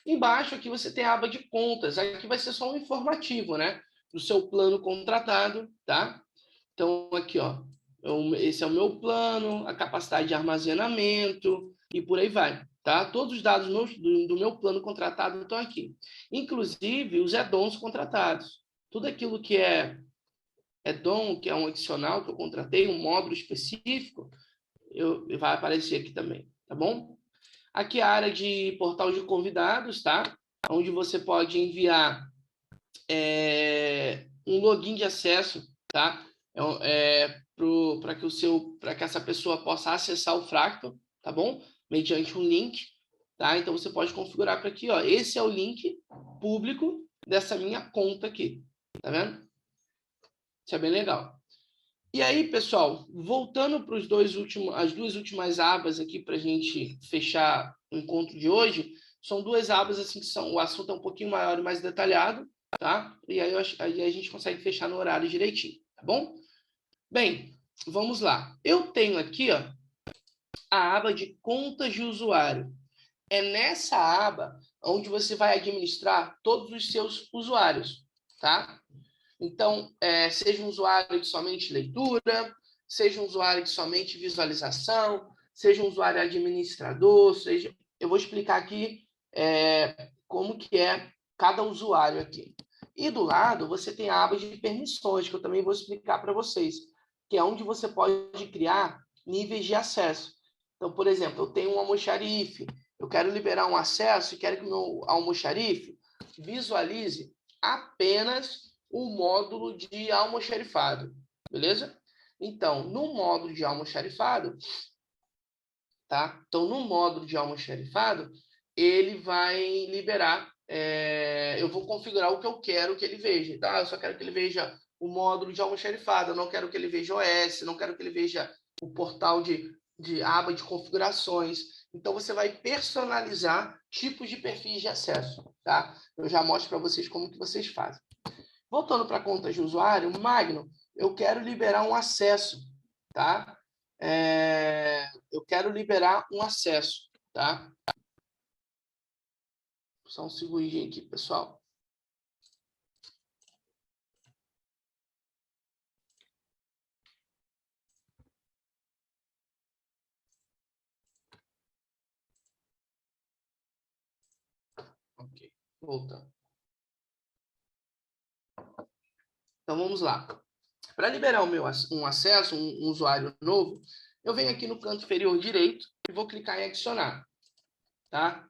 Embaixo, aqui você tem a aba de contas. Aqui vai ser só um informativo, né? Do seu plano contratado, tá? Então, aqui, ó. Esse é o meu plano, a capacidade de armazenamento e por aí vai, tá? Todos os dados do meu plano contratado estão aqui. Inclusive, os add-ons contratados. Tudo aquilo que é add-on, que é um adicional que eu contratei, um módulo específico, vai aparecer aqui também, tá bom? Aqui é a área de portal de convidados, tá? Onde você pode enviar um login de acesso, tá? Para que essa pessoa possa acessar o Fractal, tá bom? Mediante um link, tá? Então você pode configurar para aqui, ó. Esse é o link público dessa minha conta aqui, tá vendo? Isso é bem legal. E aí, pessoal, voltando para as duas últimas abas aqui para a gente fechar o encontro de hoje, são 2 abas assim que o assunto é um pouquinho maior e mais detalhado, tá? E aí, aí a gente consegue fechar no horário direitinho, tá bom? Bem, vamos lá. Eu tenho aqui, ó, a aba de contas de usuário. É nessa aba onde você vai administrar todos os seus usuários, tá? Então, seja um usuário de somente leitura, seja um usuário de somente visualização, seja um usuário administrador, eu vou explicar aqui como que é cada usuário aqui. E do lado, você tem a aba de permissões, que eu também vou explicar para vocês, que é onde você pode criar níveis de acesso. Então, por exemplo, eu tenho um almoxarife, eu quero liberar um acesso e quero que o meu almoxarife visualize apenas o módulo de almoxarifado, beleza? Então, no módulo de almoxarifado, tá? Então, no módulo de almoxarifado, ele vai liberar, eu vou configurar o que eu quero que ele veja, tá? Eu só quero que ele veja o módulo de almoxarifado, eu não quero que ele veja OS, não quero que ele veja o portal de aba de configurações. Então, você vai personalizar tipos de perfis de acesso, tá? Eu já mostro para vocês como que vocês fazem. Voltando para a conta de usuário, Magno, eu quero liberar um acesso, tá? Eu quero liberar um acesso, tá? Só um segundinho aqui, pessoal. Ok, voltando. Então, vamos lá. Para liberar um acesso, um usuário novo, eu venho aqui no canto inferior direito e vou clicar em adicionar, tá?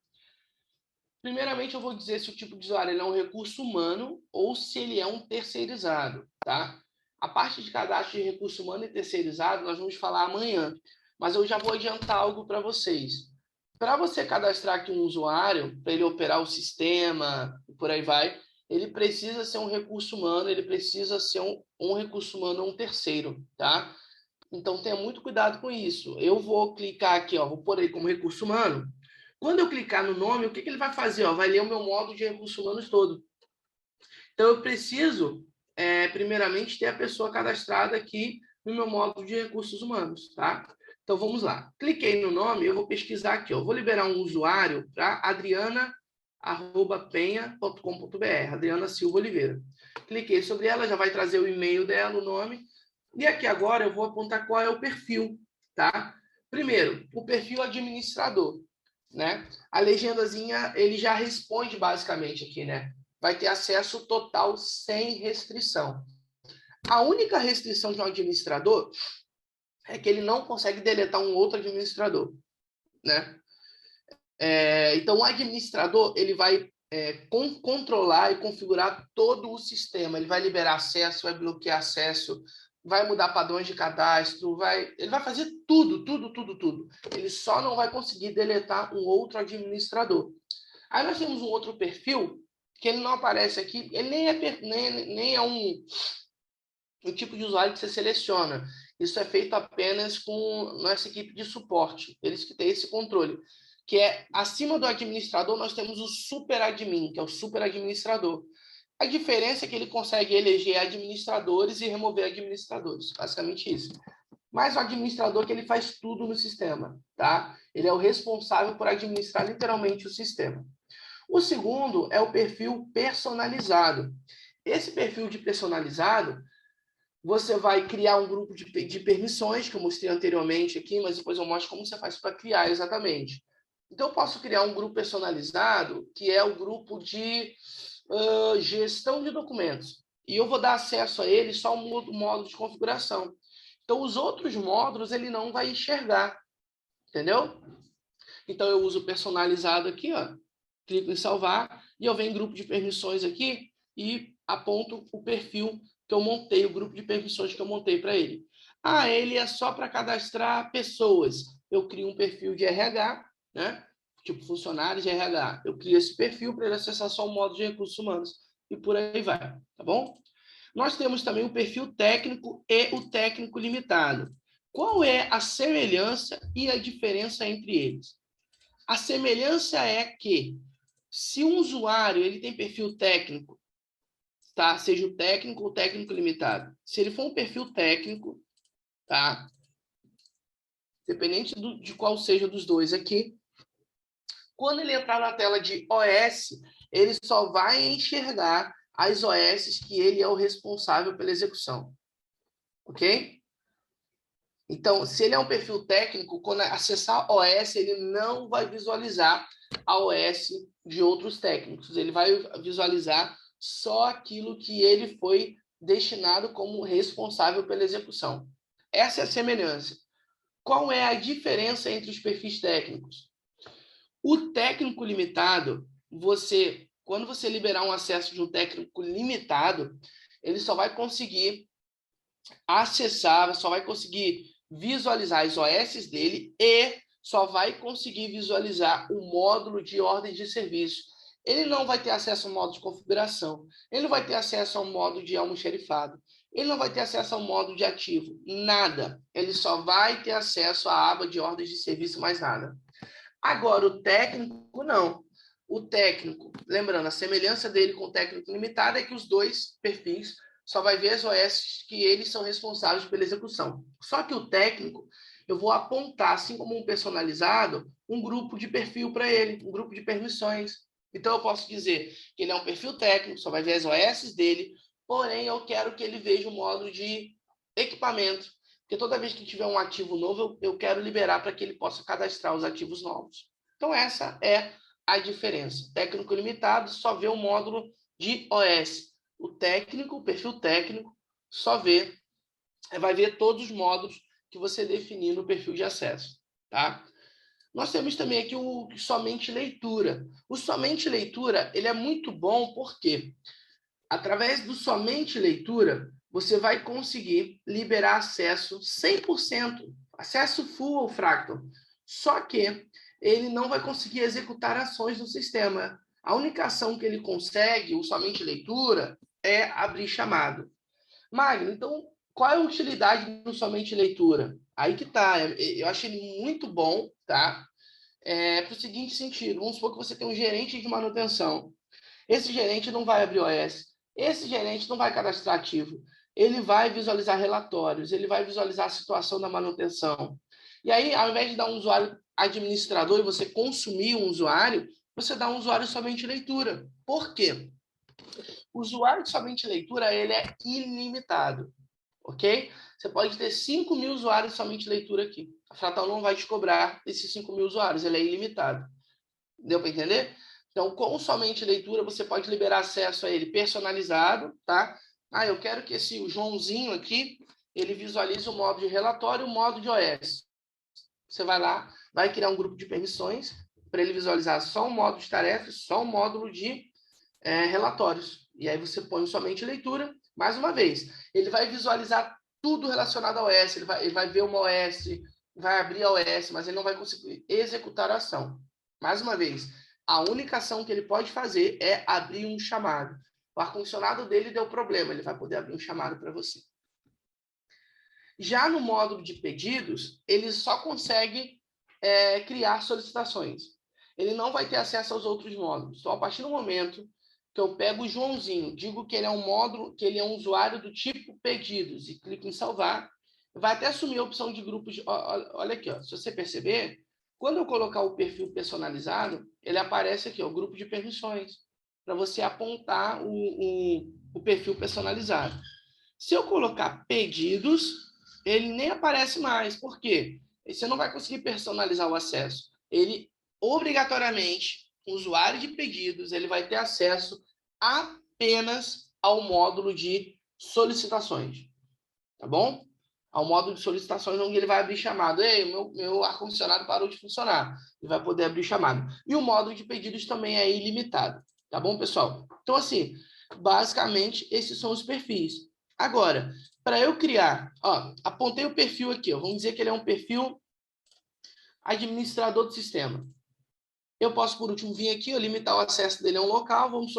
Primeiramente, eu vou dizer se o tipo de usuário ele é um recurso humano ou se ele é um terceirizado, tá? A parte de cadastro de recurso humano e terceirizado nós vamos falar amanhã, mas eu já vou adiantar algo para vocês. Para você cadastrar aqui um usuário, para ele operar o sistema e por aí vai, ele precisa ser um recurso humano, ele precisa ser um recurso humano ou um terceiro, tá? Então, tenha muito cuidado com isso. Eu vou clicar aqui, ó, vou pôr ele como recurso humano. Quando eu clicar no nome, o que ele vai fazer? Ó, vai ler o meu módulo de recursos humanos todo. Então, eu preciso, primeiramente, ter a pessoa cadastrada aqui no meu módulo de recursos humanos, tá? Então, vamos lá. Cliquei no nome, eu vou pesquisar aqui. Ó. Eu vou liberar um usuário para Adriana adriana.penha.com.br, Adriana Silva Oliveira. Cliquei sobre ela, já vai trazer o e-mail dela, o nome. E aqui agora eu vou apontar qual é o perfil, tá? Primeiro, o perfil administrador, né? A legendazinha, ele já responde basicamente aqui, né? Vai ter acesso total sem restrição. A única restrição de um administrador é que ele não consegue deletar um outro administrador, né? Então, o administrador ele vai controlar e configurar todo o sistema. Ele vai liberar acesso, vai bloquear acesso, vai mudar padrões de cadastro, ele vai fazer tudo, tudo, tudo, tudo. Ele só não vai conseguir deletar um outro administrador. Aí nós temos um outro perfil que ele não aparece aqui, ele nem é um tipo de usuário que você seleciona. Isso é feito apenas com nossa equipe de suporte, eles que têm esse controle. Que é, acima do administrador, nós temos o super admin, que é o super administrador. A diferença é que ele consegue eleger administradores e remover administradores, basicamente isso. Mas o administrador que ele faz tudo no sistema, tá? Ele é o responsável por administrar literalmente o sistema. O segundo é o perfil personalizado. Esse perfil de personalizado, você vai criar um grupo de permissões, que eu mostrei anteriormente aqui, mas depois eu mostro como você faz para criar exatamente. Então, eu posso criar um grupo personalizado, que é o grupo de gestão de documentos. E eu vou dar acesso a ele só um módulo de configuração. Então, os outros módulos ele não vai enxergar. Entendeu? Então, eu uso personalizado aqui, ó, clico em salvar, e eu venho em grupo de permissões aqui e aponto o perfil que eu montei, o grupo de permissões que eu montei para ele. Ah, ele é só para cadastrar pessoas. Eu crio um perfil de RH, né? Tipo funcionários de RH. Eu crio esse perfil para ele acessar só o módulo de recursos humanos e por aí vai, tá bom? Nós temos também o perfil técnico e o técnico limitado. Qual é a semelhança e a diferença entre eles? A semelhança é que, se um usuário ele tem perfil técnico, tá? Seja o técnico ou técnico limitado. Se ele for um perfil técnico, tá? Dependente de qual seja dos dois aqui, quando ele entrar na tela de OS, ele só vai enxergar as OS que ele é o responsável pela execução. Ok? Então, se ele é um perfil técnico, quando acessar OS, ele não vai visualizar a OS de outros técnicos. Ele vai visualizar só aquilo que ele foi destinado como responsável pela execução. Essa é a semelhança. Qual é a diferença entre os perfis técnicos? O técnico limitado, quando você liberar um acesso de um técnico limitado, ele só vai conseguir acessar, só vai conseguir visualizar as OS dele e só vai conseguir visualizar o módulo de ordem de serviço. Ele não vai ter acesso ao módulo de configuração, ele não vai ter acesso ao módulo de almoxerifado, ele não vai ter acesso ao módulo de ativo, nada. Ele só vai ter acesso à aba de ordens de serviço, mais nada. Agora, o técnico, não. O técnico, lembrando, a semelhança dele com o técnico limitado é que os dois perfis só vai ver as OS que eles são responsáveis pela execução. Só que o técnico, eu vou apontar, assim como um personalizado, um grupo de perfil para ele, um grupo de permissões. Então, eu posso dizer que ele é um perfil técnico, só vai ver as OS dele, porém, eu quero que ele veja o módulo de equipamento, porque toda vez que tiver um ativo novo, eu quero liberar para que ele possa cadastrar os ativos novos. Então, essa é a diferença. Técnico limitado só vê o módulo de OS. O técnico, o perfil técnico, vai ver todos os módulos que você definir no perfil de acesso. Tá? Nós temos também aqui o somente leitura. O somente leitura ele é muito bom porque, através do somente leitura, você vai conseguir liberar acesso 100%, acesso full ao Fractal. Só que ele não vai conseguir executar ações no sistema. A única ação que ele consegue, o somente leitura, é abrir chamado. Magno, então, qual é a utilidade do somente leitura? Aí que tá, eu acho ele muito bom, tá? Para o seguinte sentido, vamos supor que você tem um gerente de manutenção. Esse gerente não vai abrir OS, esse gerente não vai cadastrar ativo, ele vai visualizar relatórios, ele vai visualizar a situação da manutenção. E aí, ao invés de dar um usuário administrador e você consumir um usuário, você dá um usuário somente leitura. Por quê? O usuário de somente leitura, ele é ilimitado, ok? Você pode ter 5.000 usuários de somente leitura aqui. A Fractal não vai te cobrar esses 5.000 usuários, ele é ilimitado. Deu para entender? Então, com somente leitura, você pode liberar acesso a ele personalizado, tá? Ah, eu quero que o Joãozinho aqui, ele visualize o modo de relatório e o modo de OS. Você vai lá, vai criar um grupo de permissões para ele visualizar só um módulo de tarefas, só um módulo de relatórios. E aí você põe somente leitura. Mais uma vez, ele vai visualizar tudo relacionado ao OS, ele vai ver uma OS, vai abrir a OS, mas ele não vai conseguir executar a ação. Mais uma vez, a única ação que ele pode fazer é abrir um chamado. O ar-condicionado dele deu problema, ele vai poder abrir um chamado para você. Já no módulo de pedidos, ele só consegue criar solicitações. Ele não vai ter acesso aos outros módulos. Então, a partir do momento que eu pego o Joãozinho, digo que ele é um módulo, que ele é um usuário do tipo pedidos e clico em salvar, vai até assumir a opção de grupos. Olha aqui, ó, se você perceber, quando eu colocar o perfil personalizado, ele aparece aqui, ó, o grupo de permissões, para você apontar o perfil personalizado. Se eu colocar pedidos, ele nem aparece mais. Por quê? Você não vai conseguir personalizar o acesso. Ele, obrigatoriamente, o usuário de pedidos, ele vai ter acesso apenas ao módulo de solicitações. Tá bom? Ao módulo de solicitações, onde ele vai abrir chamado. Ei, meu ar-condicionado parou de funcionar. Ele vai poder abrir chamado. E o módulo de pedidos também é ilimitado. Tá bom, pessoal? Então, assim, basicamente, esses são os perfis. Agora, para eu criar, ó, apontei o perfil aqui, ó, vamos dizer que ele é um perfil administrador do sistema. Eu posso, por último, vir aqui, ó, limitar o acesso dele a um local, vamos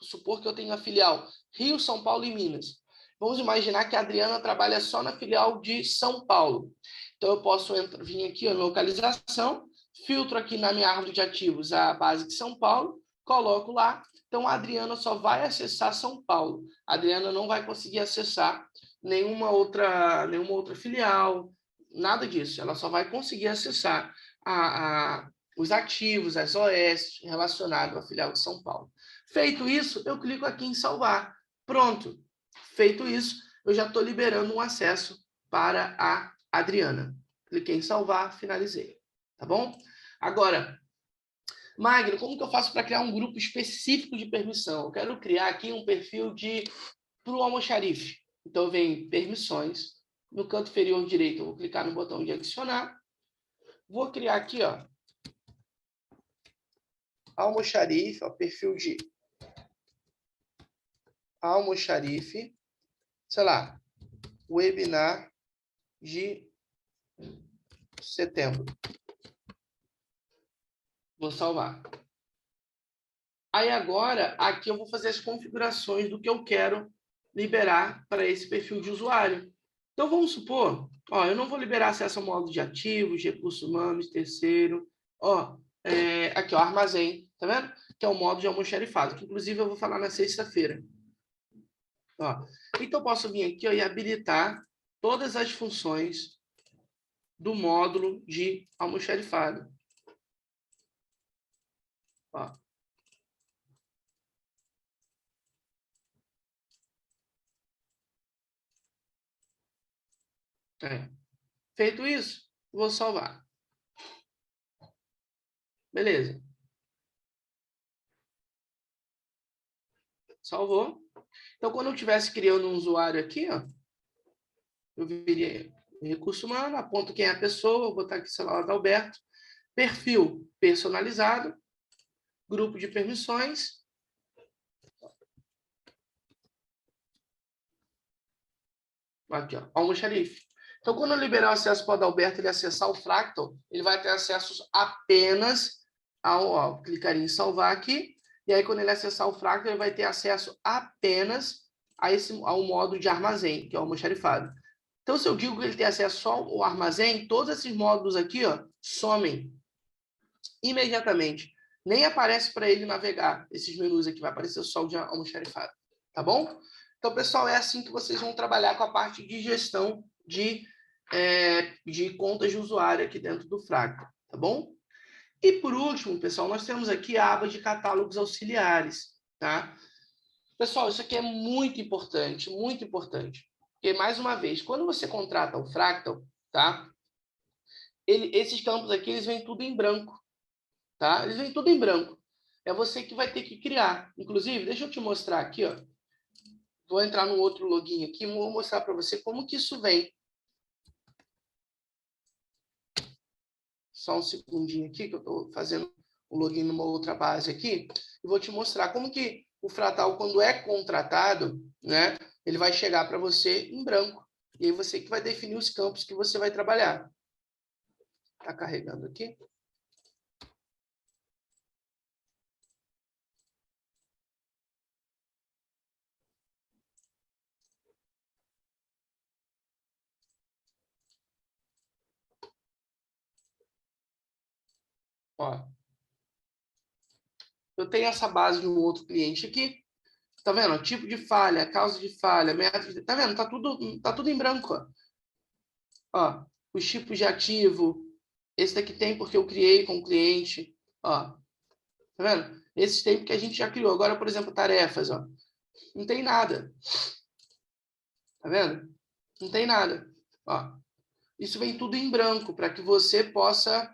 supor que eu tenho a filial Rio, São Paulo e Minas. Vamos imaginar que a Adriana trabalha só na filial de São Paulo. Então, eu posso vir aqui, ó, localização, filtro aqui na minha árvore de ativos a base de São Paulo, coloco lá. Então, a Adriana só vai acessar São Paulo. A Adriana não vai conseguir acessar nenhuma outra filial, nada disso. Ela só vai conseguir acessar os ativos, as OS relacionadas à filial de São Paulo. Feito isso, eu clico aqui em salvar. Pronto. Feito isso, eu já estou liberando um acesso para a Adriana. Cliquei em salvar, finalizei. Tá bom? Agora, Magno, como que eu faço para criar um grupo específico de permissão? Eu quero criar aqui um perfil para o almoxarife. Então, vem permissões. No canto inferior direito, eu vou clicar no botão de adicionar. Vou criar aqui, ó, almoxarife, ó, perfil de almoxarife, sei lá, webinar de setembro. Vou salvar. Aí agora, aqui eu vou fazer as configurações do que eu quero liberar para esse perfil de usuário. Então, vamos supor, ó, eu não vou liberar acesso ao módulo de ativos, recursos humanos, terceiro. Ó, aqui, ó, armazém, tá vendo? Que é o módulo de almoxarifado, que inclusive eu vou falar na sexta-feira. Ó, então, eu posso vir aqui, ó, e habilitar todas as funções do módulo de almoxarifado. Ó. Feito isso, vou salvar. Beleza. Salvou. Então, quando eu estivesse criando um usuário aqui, ó, eu viria recurso humano, aponto quem é a pessoa, vou botar aqui, sei lá, Adalberto. Perfil personalizado, grupo de permissões. Aqui, ó, almoxarife. Então, quando eu liberar o acesso para o Adalberto, ele acessar o Fractal, ele vai ter acesso apenas ao clicar em salvar aqui. E aí, quando ele acessar o Fractal, ele vai ter acesso apenas ao modo de armazém, que é o almoxarifado. Então, se eu digo que ele tem acesso só ao armazém, todos esses módulos aqui, ó, somem imediatamente. Nem aparece para ele navegar esses menus aqui, vai aparecer só o de almoxarifado. Tá bom? Então, pessoal, é assim que vocês vão trabalhar com a parte de gestão de contas de usuário aqui dentro do Fractal, tá bom? E, por último, pessoal, nós temos aqui a aba de catálogos auxiliares, tá? Pessoal, isso aqui é muito importante, muito importante. Porque, mais uma vez, quando você contrata o Fractal, tá? Esses campos aqui, eles vêm tudo em branco, tá? Eles vêm tudo em branco. É você que vai ter que criar. Inclusive, deixa eu te mostrar aqui, ó. Vou entrar no outro login aqui e vou mostrar para você como que isso vem. Só um segundinho aqui, que eu estou fazendo o login numa outra base aqui. E vou te mostrar como que o Fractal, quando é contratado, né, ele vai chegar para você em branco. E aí você que vai definir os campos que você vai trabalhar. Está carregando aqui. Ó, eu tenho essa base de um outro cliente aqui. Tá vendo? Tipo de falha, causa de falha, método de... Tá vendo? Tá tudo em branco, ó. Ó, os tipos de ativo. Esse daqui tem porque eu criei com o cliente. Ó, tá vendo? Esses tem porque a gente já criou. Agora, por exemplo, tarefas, ó. Não tem nada. Tá vendo? Não tem nada. Ó, isso vem tudo em branco para que você possa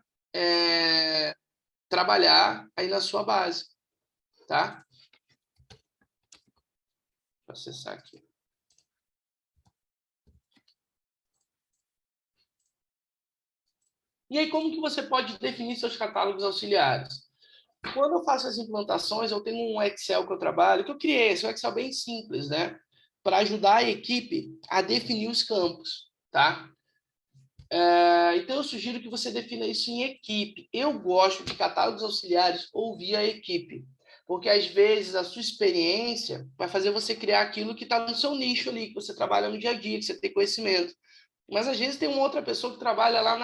trabalhar aí na sua base, tá? Vou acessar aqui. E aí, como que você pode definir seus catálogos auxiliares? Quando eu faço as implantações, eu tenho um Excel que eu trabalho, que eu criei, esse é um Excel bem simples, né? Para ajudar a equipe a definir os campos, tá? Então, eu sugiro que você defina isso em equipe. Eu gosto de catálogos auxiliares ou via equipe, porque às vezes a sua experiência vai fazer você criar aquilo que está no seu nicho ali, que você trabalha no dia a dia, que você tem conhecimento. Mas às vezes tem uma outra pessoa que trabalha lá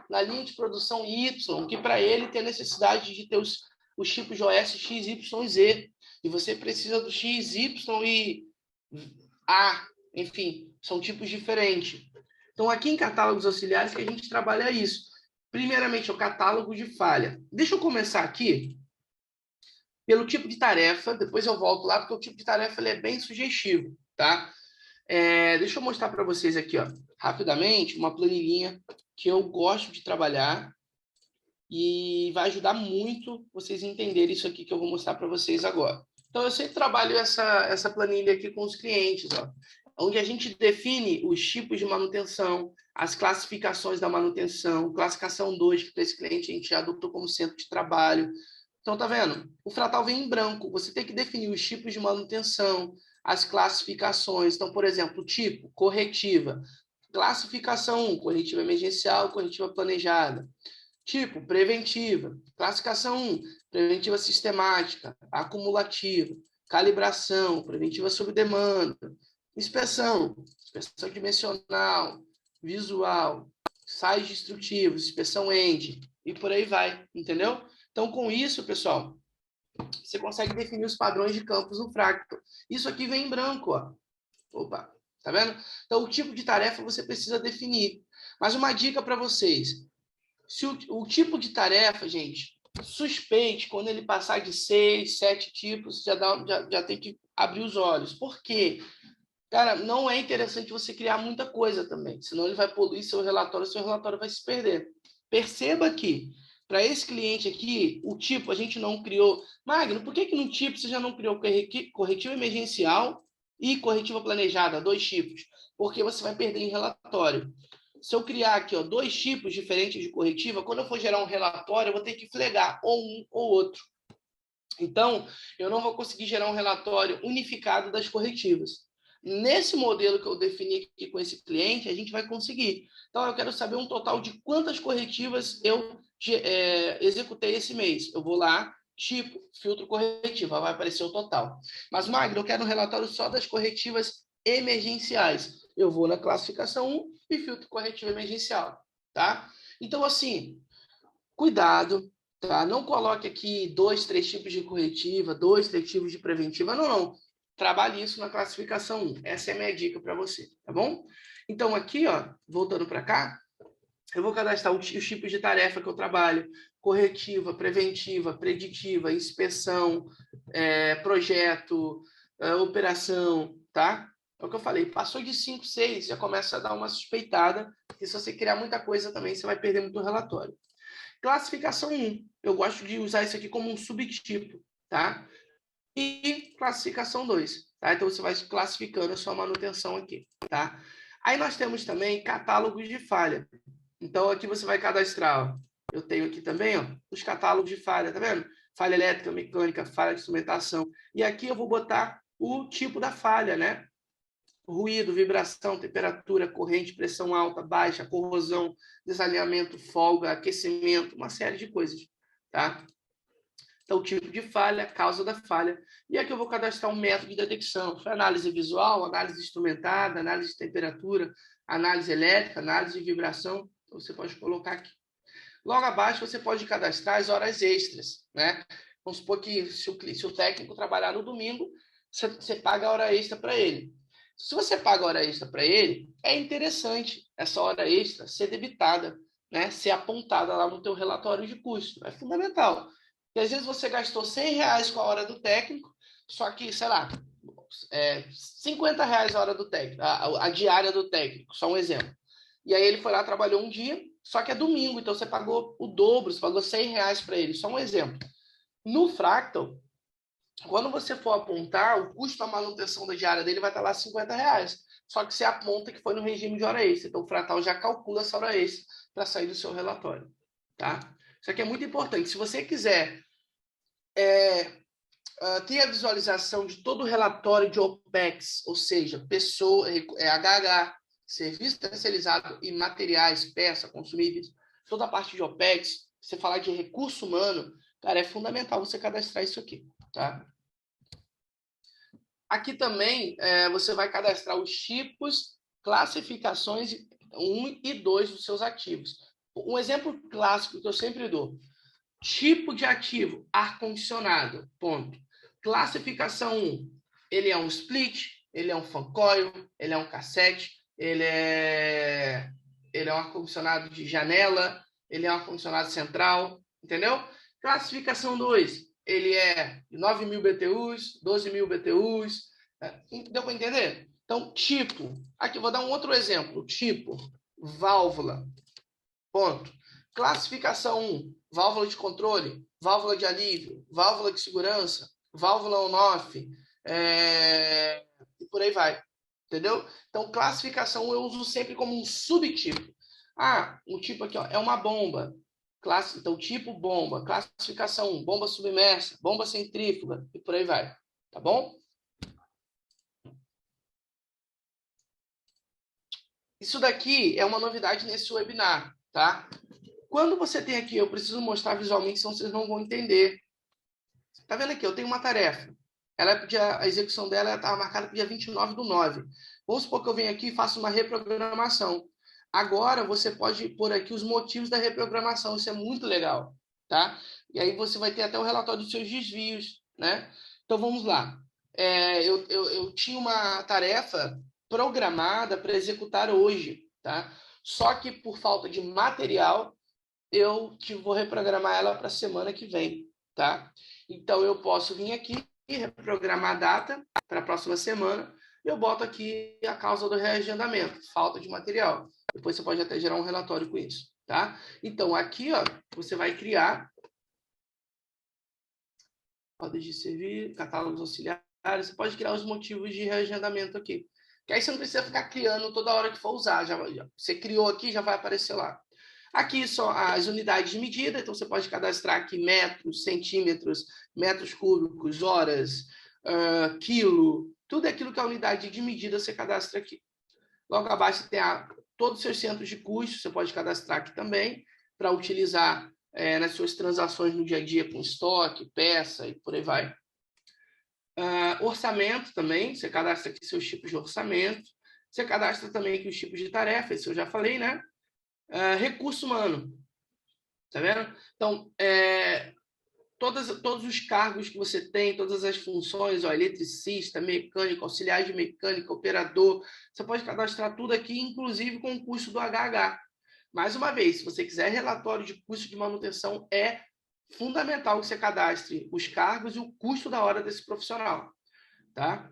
na linha de produção Y, que para ele tem a necessidade de ter os tipos de OS X, Y, Z. E você precisa do X, Y e A. Enfim, são tipos diferentes. Então, aqui em catálogos auxiliares que a gente trabalha isso. Primeiramente, é o catálogo de falha. Deixa eu começar aqui pelo tipo de tarefa, depois eu volto lá, porque o tipo de tarefa ele é bem sugestivo, tá? Deixa eu mostrar para vocês aqui, ó, rapidamente, uma planilhinha que eu gosto de trabalhar e vai ajudar muito vocês a entenderem isso aqui que eu vou mostrar para vocês agora. Então, eu sempre trabalho essa planilha aqui com os clientes, ó, onde a gente define os tipos de manutenção, as classificações da manutenção, classificação 2, que para esse cliente a gente já adotou como centro de trabalho. Então, tá vendo? O Fractal vem em branco. Você tem que definir os tipos de manutenção, as classificações. Então, por exemplo, tipo, corretiva. Classificação 1, corretiva emergencial, corretiva planejada. Tipo, preventiva. Classificação 1, preventiva sistemática, acumulativa, calibração, preventiva sob demanda, inspeção dimensional, visual, ensaios destrutivos, inspeção end, e por aí vai, entendeu? Então, com isso, pessoal, você consegue definir os padrões de campos no Fractal. Isso aqui vem em branco, ó. Opa, tá vendo? Então, o tipo de tarefa você precisa definir. Mas uma dica para vocês. Se o tipo de tarefa, gente, suspeite, quando ele passar de 6, 7 tipos, já tem que abrir os olhos. Por quê? Cara, não é interessante você criar muita coisa também, senão ele vai poluir seu relatório vai se perder. Perceba que, para esse cliente aqui, o tipo a gente não criou. Magno, por que no tipo você já não criou corretivo emergencial e corretiva planejada, 2 tipos? Porque você vai perder em relatório. Se eu criar aqui, ó, 2 tipos diferentes de corretiva, quando eu for gerar um relatório, eu vou ter que flegar ou um ou outro. Então, eu não vou conseguir gerar um relatório unificado das corretivas. Nesse modelo que eu defini aqui com esse cliente, a gente vai conseguir. Então, eu quero saber um total de quantas corretivas eu executei esse mês. Eu vou lá, tipo, filtro corretiva, vai aparecer o total. Mas, Magno, eu quero um relatório só das corretivas emergenciais. Eu vou na classificação 1 e filtro corretiva emergencial, tá? Então, assim, cuidado, tá? Não coloque aqui 2, 3 tipos de corretiva, 2, 3 tipos de preventiva. Não, não. Trabalhe isso na classificação 1. Essa é a minha dica para você, tá bom? Então, aqui, ó, voltando para cá, Eu vou cadastrar os tipos de tarefa que eu trabalho: corretiva, preventiva, preditiva, inspeção, projeto, operação, tá? É o que eu falei, passou de 5, 6, já começa a dar uma suspeitada, porque se você criar muita coisa também, você vai perder muito relatório. Classificação 1, eu gosto de usar isso aqui como um subtipo, tá? E classificação 2, tá? Então, você vai classificando a sua manutenção aqui, tá? Aí nós temos também catálogos de falha. Então, aqui você vai cadastrar, ó. Eu tenho aqui também, ó, os catálogos de falha, tá vendo? Falha elétrica, mecânica, falha de instrumentação. E aqui eu vou botar o tipo da falha, né? Ruído, vibração, temperatura, corrente, pressão alta, baixa, corrosão, desalinhamento, folga, aquecimento, uma série de coisas, tá? Então, o tipo de falha, causa da falha. E aqui eu vou cadastrar um método de detecção. Foi análise visual, análise instrumentada, análise de temperatura, análise elétrica, análise de vibração. Então, você pode colocar aqui. Logo abaixo, você pode cadastrar as horas extras, né? Vamos supor que se o técnico trabalhar no domingo, você paga a hora extra para ele. Se você paga a hora extra para ele, é interessante essa hora extra ser debitada, né? Ser apontada lá no teu relatório de custo. É fundamental. Porque às vezes você gastou R$100 com a hora do técnico, só que, sei lá, R$50 a hora do técnico, a diária do técnico, só um exemplo. E aí ele foi lá, trabalhou um dia, só que é domingo, então você pagou o dobro, você pagou R$100 para ele, só um exemplo. No Fractal, quando você for apontar, o custo da manutenção da diária dele vai estar lá R$50. Só que você aponta que foi no regime de hora extra. Então, o Fractal já calcula essa hora extra para sair do seu relatório. Tá? Isso aqui é muito importante. Se você quiser ter a visualização de todo o relatório de OPEX, ou seja, pessoa, HH, serviço especializado em materiais, peça, consumíveis, toda a parte de OPEX, você falar de recurso humano, cara, é fundamental você cadastrar isso aqui. Tá? Aqui também você vai cadastrar os tipos, classificações 1 e 2 dos seus ativos. Um exemplo clássico que eu sempre dou. Tipo de ativo, ar-condicionado, ponto. Classificação 1, ele é um split, ele é um fan coil, ele é um cassete, ele é um ar-condicionado de janela, ele é um ar-condicionado central, entendeu? Classificação 2, ele é 9.000 BTUs, 12.000 BTUs, deu para entender? Então, tipo, aqui eu vou dar um outro exemplo, tipo, válvula, ponto. Classificação 1, válvula de controle, válvula de alívio, válvula de segurança, válvula on-off, e por aí vai. Entendeu? Então, classificação 1 eu uso sempre como um subtipo. Um tipo aqui ó, é uma bomba. Então, tipo bomba. Classificação 1, bomba submersa, bomba centrífuga, e por aí vai. Tá bom? Isso daqui é uma novidade nesse webinar, tá? Quando você tem aqui, eu preciso mostrar visualmente, senão vocês não vão entender. Tá vendo aqui? Eu tenho uma tarefa. A execução dela estava marcada para o dia 29/9. Vamos supor que eu venho aqui e faço uma reprogramação. Agora, você pode pôr aqui os motivos da reprogramação. Isso é muito legal, tá? E aí você vai ter até o relatório dos seus desvios, né? Então, vamos lá. Eu tinha uma tarefa programada para executar hoje, tá? Só que por falta de material, eu vou reprogramar ela para a semana que vem, tá? Então, eu posso vir aqui e reprogramar a data para a próxima semana. Eu boto aqui a causa do reagendamento, falta de material. Depois você pode até gerar um relatório com isso, tá? Então, aqui, ó, você vai criar ordens de serviço, catálogos auxiliares. Você pode criar os motivos de reagendamento aqui. Que aí você não precisa ficar criando toda hora que for usar. Você criou aqui, já vai aparecer lá. Aqui são as unidades de medida, então você pode cadastrar aqui metros, centímetros, metros cúbicos, horas, quilo, tudo aquilo que é a unidade de medida você cadastra aqui. Logo abaixo tem todos os seus centros de custo, você pode cadastrar aqui também, para utilizar nas suas transações no dia a dia com estoque, peça e por aí vai. Orçamento também, você cadastra aqui seus tipos de orçamento, você cadastra também aqui os tipos de tarefa, isso eu já falei, né? Recurso humano, tá vendo? Então, todos os cargos que você tem, todas as funções, ó, eletricista, mecânico, auxiliar de mecânica, operador, você pode cadastrar tudo aqui, inclusive com o custo do HH. Mais uma vez, se você quiser relatório de custo de manutenção, é fundamental que você cadastre os cargos e o custo da hora desse profissional, tá?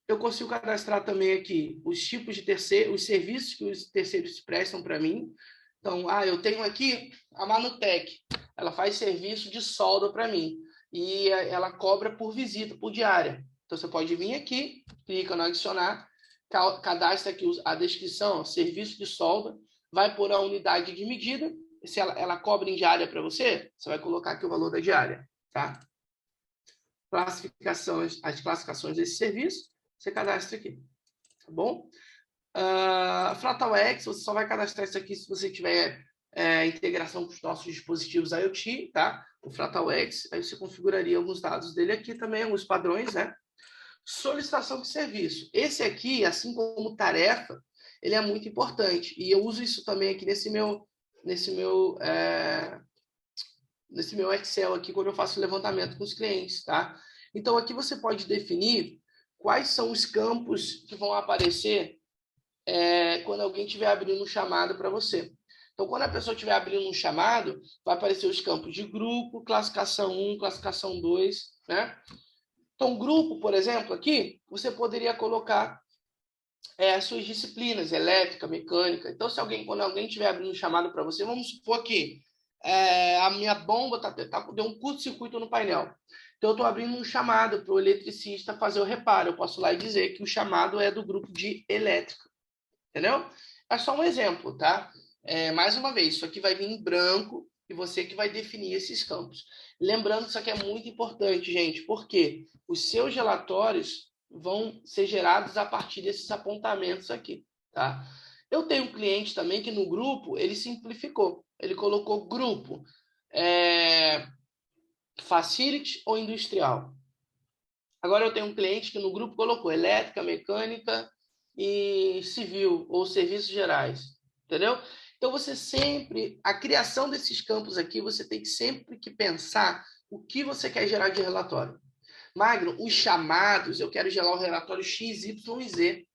Eu consigo cadastrar também aqui os tipos de terceiro, os serviços que os terceiros prestam para mim. Então, eu tenho aqui a Manutec, ela faz serviço de solda para mim e ela cobra por visita, por diária. Então, você pode vir aqui, clica no adicionar, cadastra aqui a descrição, serviço de solda, vai pôr a unidade de medida, se ela cobra em diária para você, você vai colocar aqui o valor da diária, tá? As classificações desse serviço, você cadastra aqui, tá bom? FratalX, você só vai cadastrar isso aqui se você tiver integração com os nossos dispositivos IoT, tá? O FratalX, aí você configuraria alguns dados dele aqui também, alguns padrões, né? Solicitação de serviço. Esse aqui, assim como tarefa, ele é muito importante. E eu uso isso também aqui nesse meu Excel aqui, quando eu faço levantamento com os clientes, tá? Então, aqui você pode definir quais são os campos que vão aparecer quando alguém estiver abrindo um chamado para você. Então, quando a pessoa estiver abrindo um chamado, vai aparecer os campos de grupo, classificação 1, classificação 2, né? Então, grupo, por exemplo, aqui, você poderia colocar as suas disciplinas, elétrica, mecânica. Então, quando alguém estiver abrindo um chamado para você, vamos supor que a minha bomba deu um curto-circuito no painel. Então, eu estou abrindo um chamado para o eletricista fazer o reparo. Eu posso lá e dizer que o chamado é do grupo de elétrica. Entendeu? É só um exemplo, tá? Mais uma vez, isso aqui vai vir em branco e você que vai definir esses campos. Lembrando que isso aqui é muito importante, gente, porque os seus relatórios vão ser gerados a partir desses apontamentos aqui, tá? Eu tenho um cliente também que no grupo ele simplificou. Ele colocou grupo facility ou industrial. Agora eu tenho um cliente que no grupo colocou elétrica, mecânica e civil ou serviços gerais, entendeu? Então você sempre, a criação desses campos aqui, você tem sempre que pensar o que você quer gerar de relatório. Magno, os chamados, eu quero gerar o relatório X, Y e Z.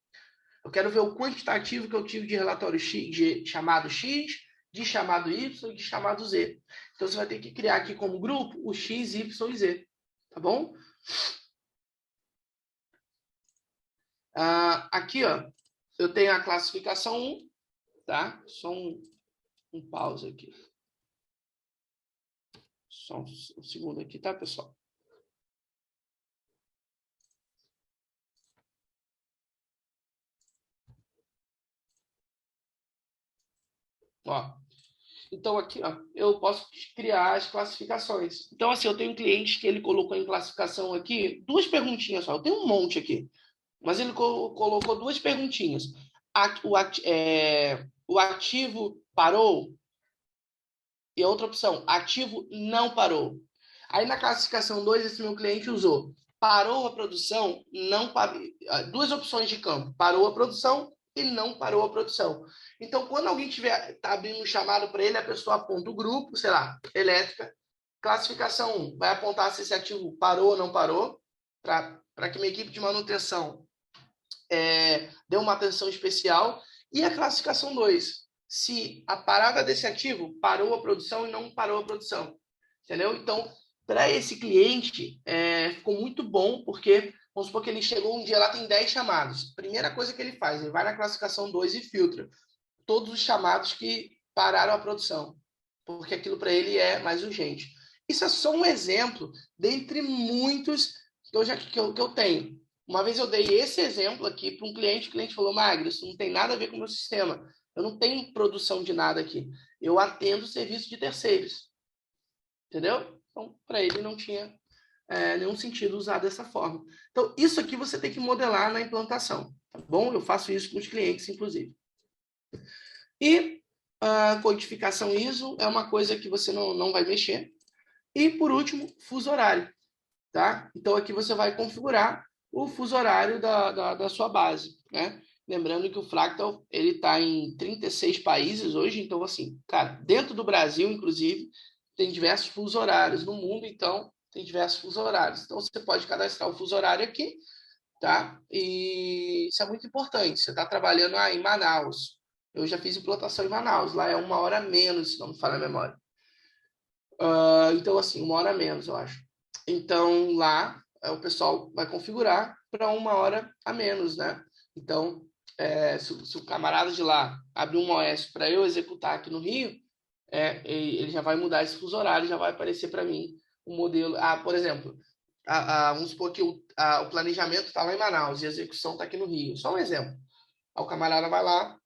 Eu quero ver o quantitativo que eu tive de relatório X, de chamado X, de chamado Y e de chamado Z. Então você vai ter que criar aqui como grupo o X, Y e Z, tá bom? Aqui, ó, eu tenho a classificação 1, tá? Só um pause aqui. Só um segundo aqui, tá, pessoal? Ó, então aqui, ó, eu posso criar as classificações. Então, assim, eu tenho um cliente que ele colocou em classificação aqui 2 perguntinhas só. Eu tenho um monte aqui, mas ele colocou 2 perguntinhas. O ativo parou? E a outra opção, ativo não parou. Aí na classificação 2, esse meu cliente usou parou a produção, não parou. 2 opções de campo, parou a produção e não parou a produção. Então, quando alguém tá abrindo um chamado para ele, a pessoa aponta o grupo, sei lá, elétrica, classificação 1, vai apontar se esse ativo parou ou não parou, para que uma equipe de manutenção dê uma atenção especial. E a classificação 2, se a parada desse ativo parou a produção e não parou a produção. Entendeu? Então, para esse cliente, ficou muito bom, porque, vamos supor que ele chegou um dia lá, tem 10 chamados. Primeira coisa que ele faz, ele vai na classificação 2 e filtra todos os chamados que pararam a produção, porque aquilo para ele é mais urgente. Isso é só um exemplo dentre muitos que eu tenho. Uma vez eu dei esse exemplo aqui para um cliente, o cliente falou, Magno, isso não tem nada a ver com o meu sistema. Eu não tenho produção de nada aqui. Eu atendo serviço de terceiros. Entendeu? Então, para ele não tinha nenhum sentido usar dessa forma. Então, isso aqui você tem que modelar na implantação. Tá bom? Eu faço isso com os clientes, inclusive. E a codificação ISO é uma coisa que você não vai mexer. E, por último, fuso horário. Tá? Então, aqui você vai configurar o fuso horário da sua base. Né? Lembrando que o Fractal está em 36 países hoje. Então, assim, cara, dentro do Brasil, inclusive, tem diversos fusos horários. No mundo, então, tem diversos fusos horários. Então, você pode cadastrar o fuso horário aqui. Tá? E isso é muito importante. Você está trabalhando em Manaus. Eu já fiz implantação em Manaus, lá é 1 hora a menos, se não me falha a memória. Então, assim, 1 hora a menos, eu acho. Então, lá, o pessoal vai configurar para 1 hora a menos, né? Então, se o camarada de lá abrir um OS para eu executar aqui no Rio, ele já vai mudar esse fuso horário, já vai aparecer para mim o modelo. Por exemplo, vamos supor que o planejamento está lá em Manaus e a execução está aqui no Rio. Só um exemplo. Aí o camarada vai lá,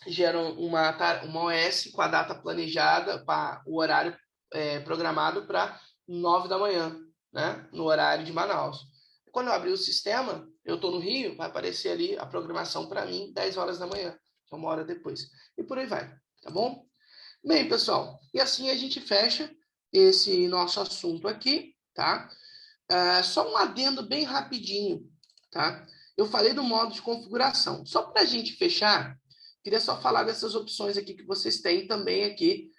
gera uma OS com a data planejada, para o horário programado para 9 da manhã, né? No horário de Manaus. Quando eu abrir o sistema, eu estou no Rio, vai aparecer ali a programação para mim 10 horas da manhã, que é 1 hora depois. E por aí vai, tá bom? Bem, pessoal, e assim a gente fecha esse nosso assunto aqui, tá? Só um adendo bem rapidinho, tá? Eu falei do modo de configuração. Só para a gente fechar, queria só falar dessas opções aqui que vocês têm também aqui,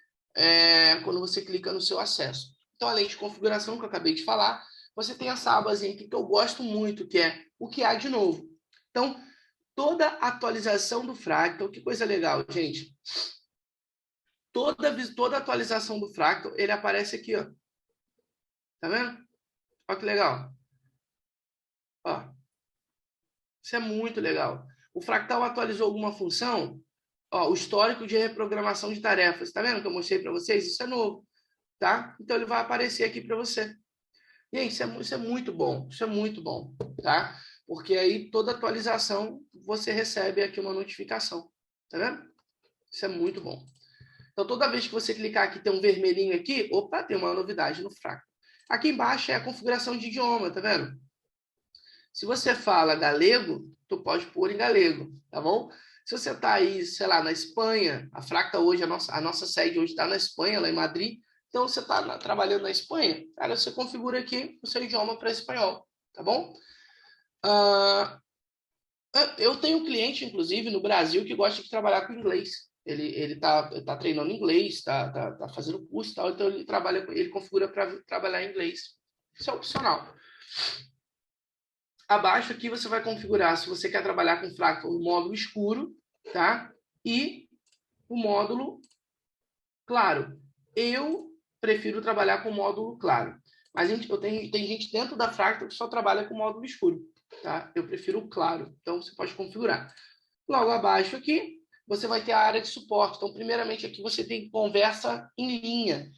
quando você clica no seu acesso. Então, além de configuração, que eu acabei de falar, você tem essa abazinha aqui que eu gosto muito, que é o que há de novo. Então, toda atualização do Fractal, que coisa legal, gente. Toda atualização do Fractal, ele aparece aqui, ó. Tá vendo? Olha que legal. Ó, isso é muito legal. O Fractal atualizou alguma função? Ó, o histórico de reprogramação de tarefas. Tá vendo que eu mostrei para vocês? Isso é novo, tá? Então ele vai aparecer aqui para você. Gente, isso é muito bom. Isso é muito bom, tá? Porque aí toda atualização você recebe aqui uma notificação. Tá vendo? Isso é muito bom. Então toda vez que você clicar aqui, tem um vermelhinho aqui, opa, tem uma novidade no Fractal. Aqui embaixo é a configuração de idioma, tá vendo? Se você fala galego, tu pode pôr em galego, tá bom? Se você está aí, sei lá, na Espanha, a Fractal hoje, a nossa sede hoje está na Espanha, lá em Madrid, então você está trabalhando na Espanha, cara, você configura aqui o seu idioma para espanhol, tá bom? Eu tenho um cliente, inclusive, no Brasil, que gosta de trabalhar com inglês. Ele tá treinando inglês, tá fazendo curso e tal, então ele configura para trabalhar em inglês. Isso é opcional. Abaixo aqui você vai configurar se você quer trabalhar com Fractal no módulo escuro, tá? E o módulo claro. Eu prefiro trabalhar com módulo claro. Mas tem gente dentro da Fractal que só trabalha com módulo escuro, tá? Eu prefiro o claro. Então você pode configurar. Logo abaixo aqui, você vai ter a área de suporte. Então, primeiramente aqui você tem conversa em linha.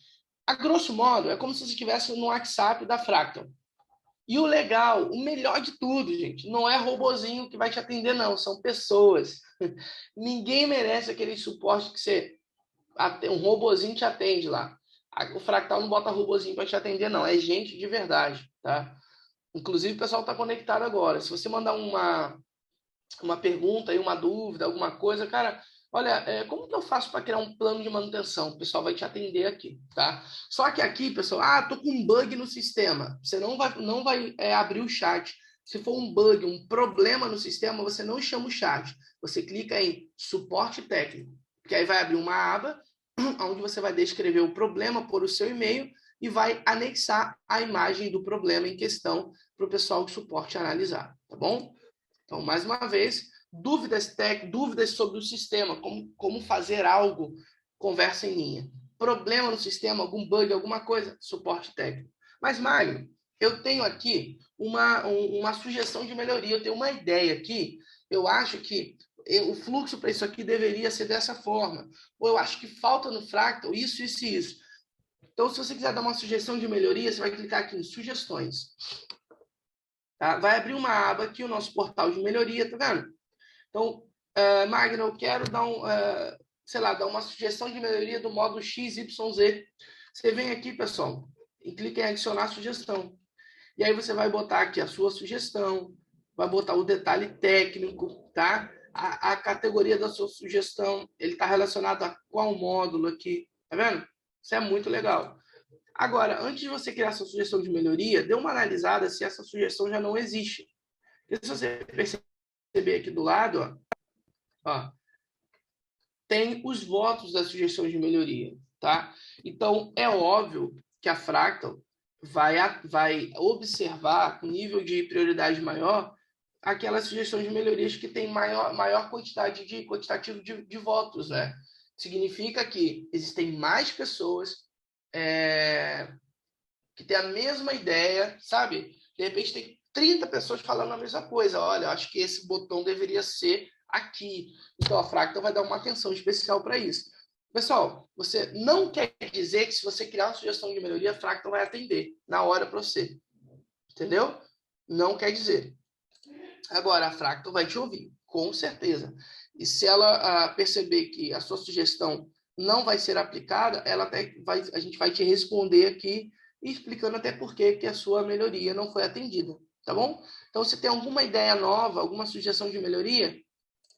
A grosso modo, é como se você estivesse no WhatsApp da Fractal. E o legal, o melhor de tudo, gente, não é robozinho que vai te atender, não. São pessoas. Ninguém merece aquele suporte que um robozinho te atende lá. O Fractal não bota robozinho para te atender, não. É gente de verdade, tá? Inclusive, o pessoal está conectado agora. Se você mandar uma pergunta, uma dúvida, alguma coisa, cara, olha, como que eu faço para criar um plano de manutenção? O pessoal vai te atender aqui, tá? Só que aqui, pessoal, tô com um bug no sistema. Você não vai abrir o chat. Se for um bug, um problema no sistema, você não chama o chat. Você clica em suporte técnico, que aí vai abrir uma aba onde você vai descrever o problema por o seu e-mail e vai anexar a imagem do problema em questão para o pessoal de suporte analisar, tá bom? Então, mais uma vez, dúvidas sobre o sistema, como fazer algo, conversa em linha. Problema no sistema, algum bug, alguma coisa, suporte técnico. Mas, Magno, eu tenho aqui uma sugestão de melhoria, eu tenho uma ideia aqui, eu acho que o fluxo para isso aqui deveria ser dessa forma. Ou eu acho que falta no Fractal isso, isso e isso. Então, se você quiser dar uma sugestão de melhoria, você vai clicar aqui em sugestões. Tá? Vai abrir uma aba aqui, o nosso portal de melhoria, tá vendo? Então, Magno, eu quero dar uma sugestão de melhoria do módulo XYZ. Você vem aqui, pessoal, e clica em adicionar sugestão. E aí você vai botar aqui a sua sugestão, vai botar o detalhe técnico, tá? A categoria da sua sugestão, ele está relacionado a qual módulo aqui, tá vendo? Isso é muito legal. Agora, antes de você criar sua sugestão de melhoria, dê uma analisada se essa sugestão já não existe. E se você perceber aqui do lado, ó, tem os votos das sugestões de melhoria, tá? Então, é óbvio que a Fractal vai observar com nível de prioridade maior aquelas sugestões de melhorias que tem maior quantitativo de votos, né? Significa que existem mais pessoas que têm a mesma ideia, sabe? De repente tem 30 pessoas falando a mesma coisa. Olha, acho que esse botão deveria ser aqui. Então, a Fractal vai dar uma atenção especial para isso. Pessoal, você não quer dizer que se você criar uma sugestão de melhoria, a Fractal vai atender na hora para você. Entendeu? Não quer dizer. Agora, a Fractal vai te ouvir, com certeza. E se ela perceber que a sua sugestão não vai ser aplicada, a gente vai te responder aqui, explicando até por que a sua melhoria não foi atendida, tá bom? Então, se tem alguma ideia nova, alguma sugestão de melhoria,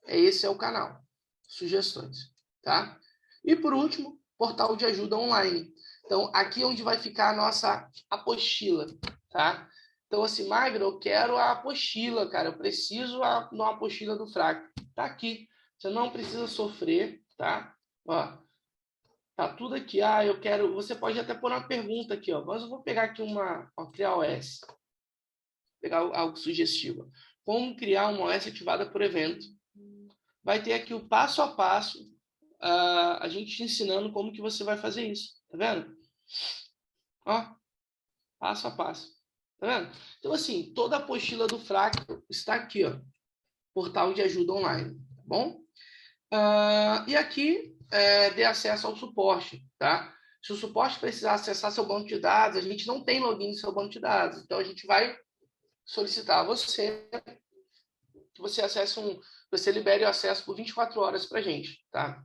esse é o canal. Sugestões, tá? E, por último, portal de ajuda online. Então, aqui é onde vai ficar a nossa apostila, tá? Então, assim, Magno, eu quero a apostila, cara. Eu preciso de uma apostila do Fractal. Tá aqui. Você não precisa sofrer, tá? Ó, tá tudo aqui. Ah, eu quero... Você pode até pôr uma pergunta aqui, ó. Mas eu vou pegar aqui criar OS. Pegar algo sugestivo. Como criar uma OS ativada por evento. Vai ter aqui o passo a passo, a gente te ensinando como que você vai fazer isso. Tá vendo? Ó, passo a passo. Tá vendo? Então, assim, toda a apostila do Fractal está aqui, ó. Portal de ajuda online, tá bom? E aqui, dê acesso ao suporte, tá? Se o suporte precisar acessar seu banco de dados, a gente não tem login no seu banco de dados. Então, a gente vai solicitar a você que você libere o acesso por 24 horas para a gente, tá?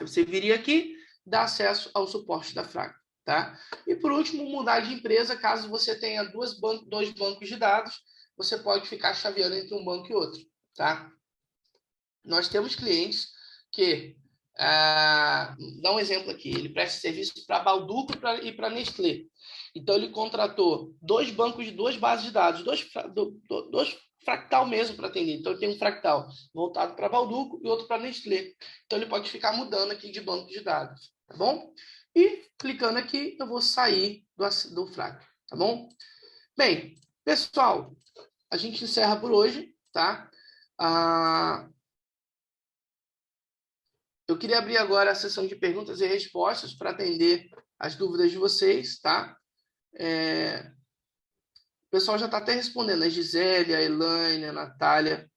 Você viria aqui, dá acesso ao suporte da Fractal, tá? E por último, mudar de empresa, caso você tenha dois bancos de dados, você pode ficar chaveando entre um banco e outro, tá? Nós temos clientes que, dá um exemplo aqui, ele presta serviço para Balduco e para Nestlé. Então, ele contratou duas bases de dados, dois fractal mesmo para atender. Então, ele tem um fractal voltado para Balduco e outro para Nestlé. Então, ele pode ficar mudando aqui de banco de dados, tá bom? E, clicando aqui, eu vou sair do fractal, tá bom? Bem, pessoal, a gente encerra por hoje, tá? Eu queria abrir agora a sessão de perguntas e respostas para atender as dúvidas de vocês, tá? O pessoal já está até respondendo, a Gisele, a Elaine, a Natália.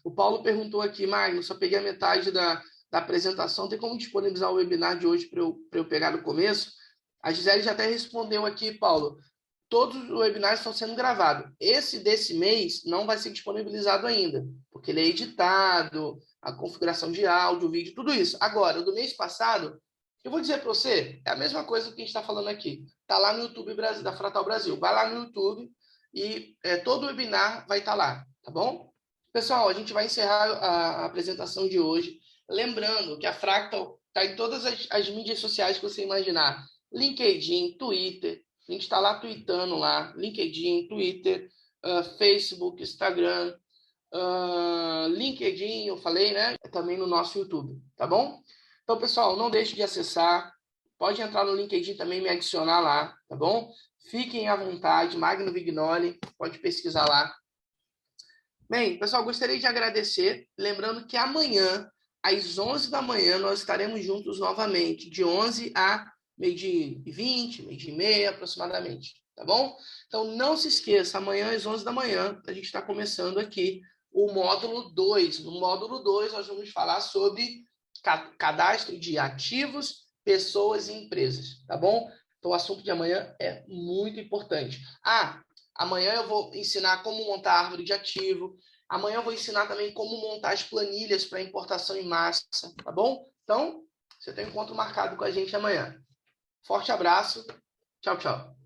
O Paulo perguntou aqui, Magno, só peguei a metade da apresentação, tem como disponibilizar o webinar de hoje para eu pegar no começo? A Gisele já até respondeu aqui, Paulo. Todos os webinars estão sendo gravados. Esse desse mês não vai ser disponibilizado ainda, porque ele é editado, a configuração de áudio, vídeo, tudo isso. Agora, o do mês passado, eu vou dizer para você, é a mesma coisa que a gente está falando aqui. Está lá no YouTube da Fractal Brasil. Vai lá no YouTube e todo o webinar vai estar lá, tá bom? Pessoal, a gente vai encerrar a apresentação de hoje. Lembrando que a Fractal está em todas as mídias sociais que você imaginar. LinkedIn, Twitter, a gente está lá tweetando lá, LinkedIn, Twitter, Facebook, Instagram, LinkedIn, eu falei, né? Também no nosso YouTube, tá bom? Então, pessoal, não deixe de acessar. Pode entrar no LinkedIn também e me adicionar lá, tá bom? Fiquem à vontade, Magno Vignoli, pode pesquisar lá. Bem, pessoal, gostaria de agradecer, lembrando que amanhã, às 11 da manhã, nós estaremos juntos novamente, de 11 a meio-dia e 20, meio-dia e meia aproximadamente, tá bom? Então, não se esqueça, amanhã às 11 da manhã, a gente está começando aqui o módulo 2. No módulo 2, nós vamos falar sobre cadastro de ativos, pessoas e empresas, tá bom? Então, o assunto de amanhã é muito importante. Amanhã eu vou ensinar como montar a árvore de ativo. Amanhã eu vou ensinar também como montar as planilhas para importação em massa, tá bom? Então, você tem um encontro marcado com a gente amanhã. Forte abraço. Tchau, tchau.